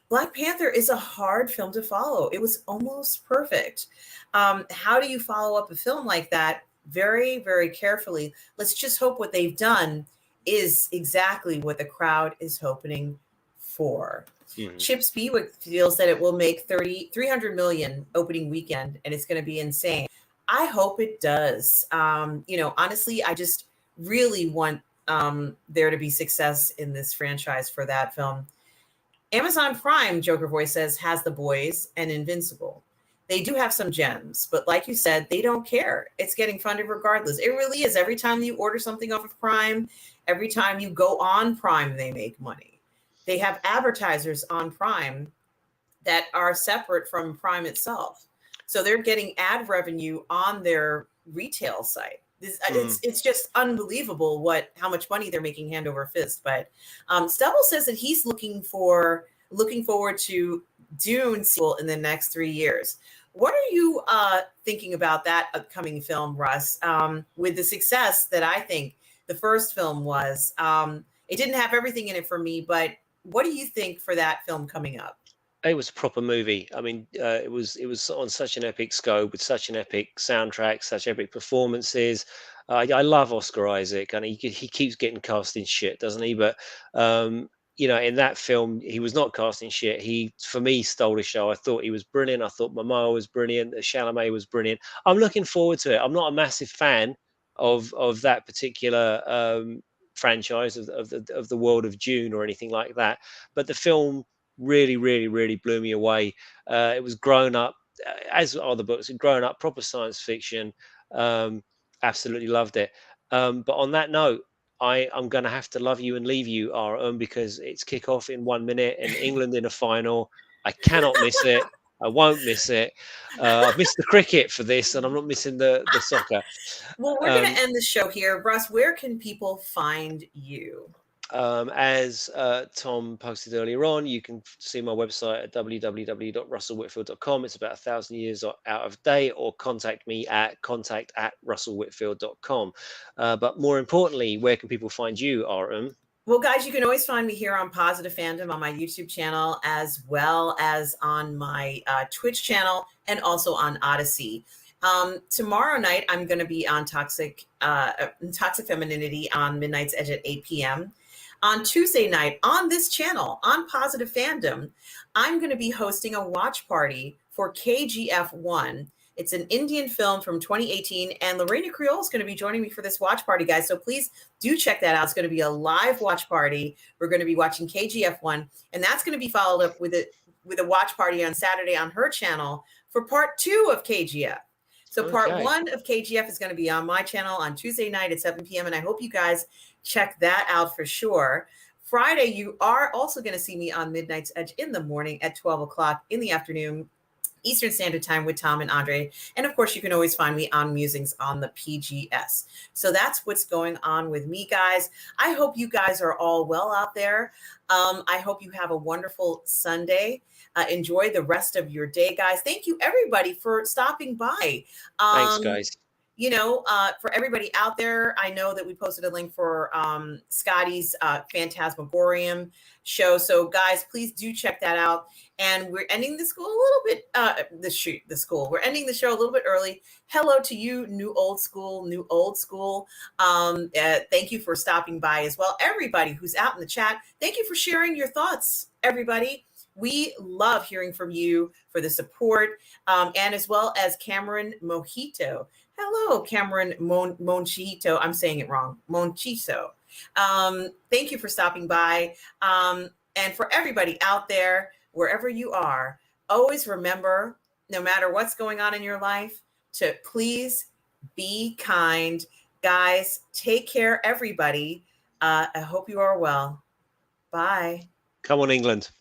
Black Panther is a hard film to follow. It was almost perfect. How do you follow up a film like that? Very, very carefully. Let's just hope what they've done is exactly what the crowd is hoping for. Mm-hmm. Chips Bewick feels that it will make 300 million opening weekend, and it's going to be insane. I hope it does. Honestly, I just really want there to be success in this franchise for that film. Amazon Prime, Joker Voice says, has The Boys and Invincible. They do have some gems, but like you said, they don't care. It's getting funded regardless. It really is. Every time you order something off of Prime, every time you go on Prime, they make money. They have advertisers on Prime that are separate from Prime itself. So they're getting ad revenue on their retail site. It's just unbelievable how much money they're making hand over fist. But Stubble says that he's looking forward to Dune sequel in the next 3 years. What are you thinking about that upcoming film, Russ? With the success that I think the first film was, it didn't have everything in it for me, but what do you think for that film coming up? It was a proper movie. I mean, it was on such an epic scope with such an epic soundtrack, such epic performances. I love Oscar Isaac, and he keeps getting cast in shit, doesn't he? But in that film, he was not cast in shit. He, for me, stole the show. I thought he was brilliant. I thought Momoa was brilliant. Chalamet was brilliant. I'm looking forward to it. I'm not a massive fan of that particular franchise of the world of Dune or anything like that, but the film really, really, really blew me away. It was grown up, as are the books, grown up, proper science fiction. Absolutely loved it. But on that note, I'm going to have to love you and leave you, because it's kickoff in 1 minute and England in a final. I cannot miss it. I won't miss it. I've missed the cricket for this, and I'm not missing the soccer. Well, we're going to end the show here. Russ, where can people find you? As Tom posted earlier on, you can see my website at www.russellwhitfield.com. It's about 1,000 years out of date, or contact me at contact@russellwhitfield.com. But more importantly, where can people find you, RM? Well, guys, you can always find me here on Positive Fandom on my YouTube channel, as well as on my Twitch channel, and also on Odysee. Tomorrow night, I'm going to be on Toxic Femininity on Midnight's Edge at 8 p.m. On Tuesday night, on this channel, on Positive Fandom, I'm going to be hosting a watch party for KGF1. It's an Indian film from 2018, and Lorena Creole is going to be joining me for this watch party, guys. So please do check that out. It's going to be a live watch party. We're going to be watching KGF1, and that's going to be followed up with a watch party on Saturday on her channel for part 2 of KGF. So part 1 of KGF is going to be on my channel on Tuesday night at 7 p.m. And I hope you guys check that out for sure. Friday, you are also going to see me on Midnight's Edge in the morning at 12 o'clock in the afternoon, Eastern Standard Time with Tom and Andre. And of course, you can always find me on Musings on the PGS. So that's what's going on with me, guys. I hope you guys are all well out there. I hope you have a wonderful Sunday. Enjoy the rest of your day, guys. Thank you, everybody, for stopping by. Thanks, guys. You know, for everybody out there, I know that we posted a link for Scotty's Phantasmagorium show. So, guys, please do check that out. And we're ending the school a little bit, the school. We're ending the show a little bit early. Hello to you, new old school. Thank you for stopping by as well. Everybody who's out in the chat, thank you for sharing your thoughts, everybody. We love hearing from you for the support, and as well as Cameron Mojito. Hello, Cameron Monchito. I'm saying it wrong. Monchito. Thank you for stopping by. And for everybody out there, wherever you are, always remember, no matter what's going on in your life, to please be kind. Guys, take care, everybody. I hope you are well. Bye. Come on, England.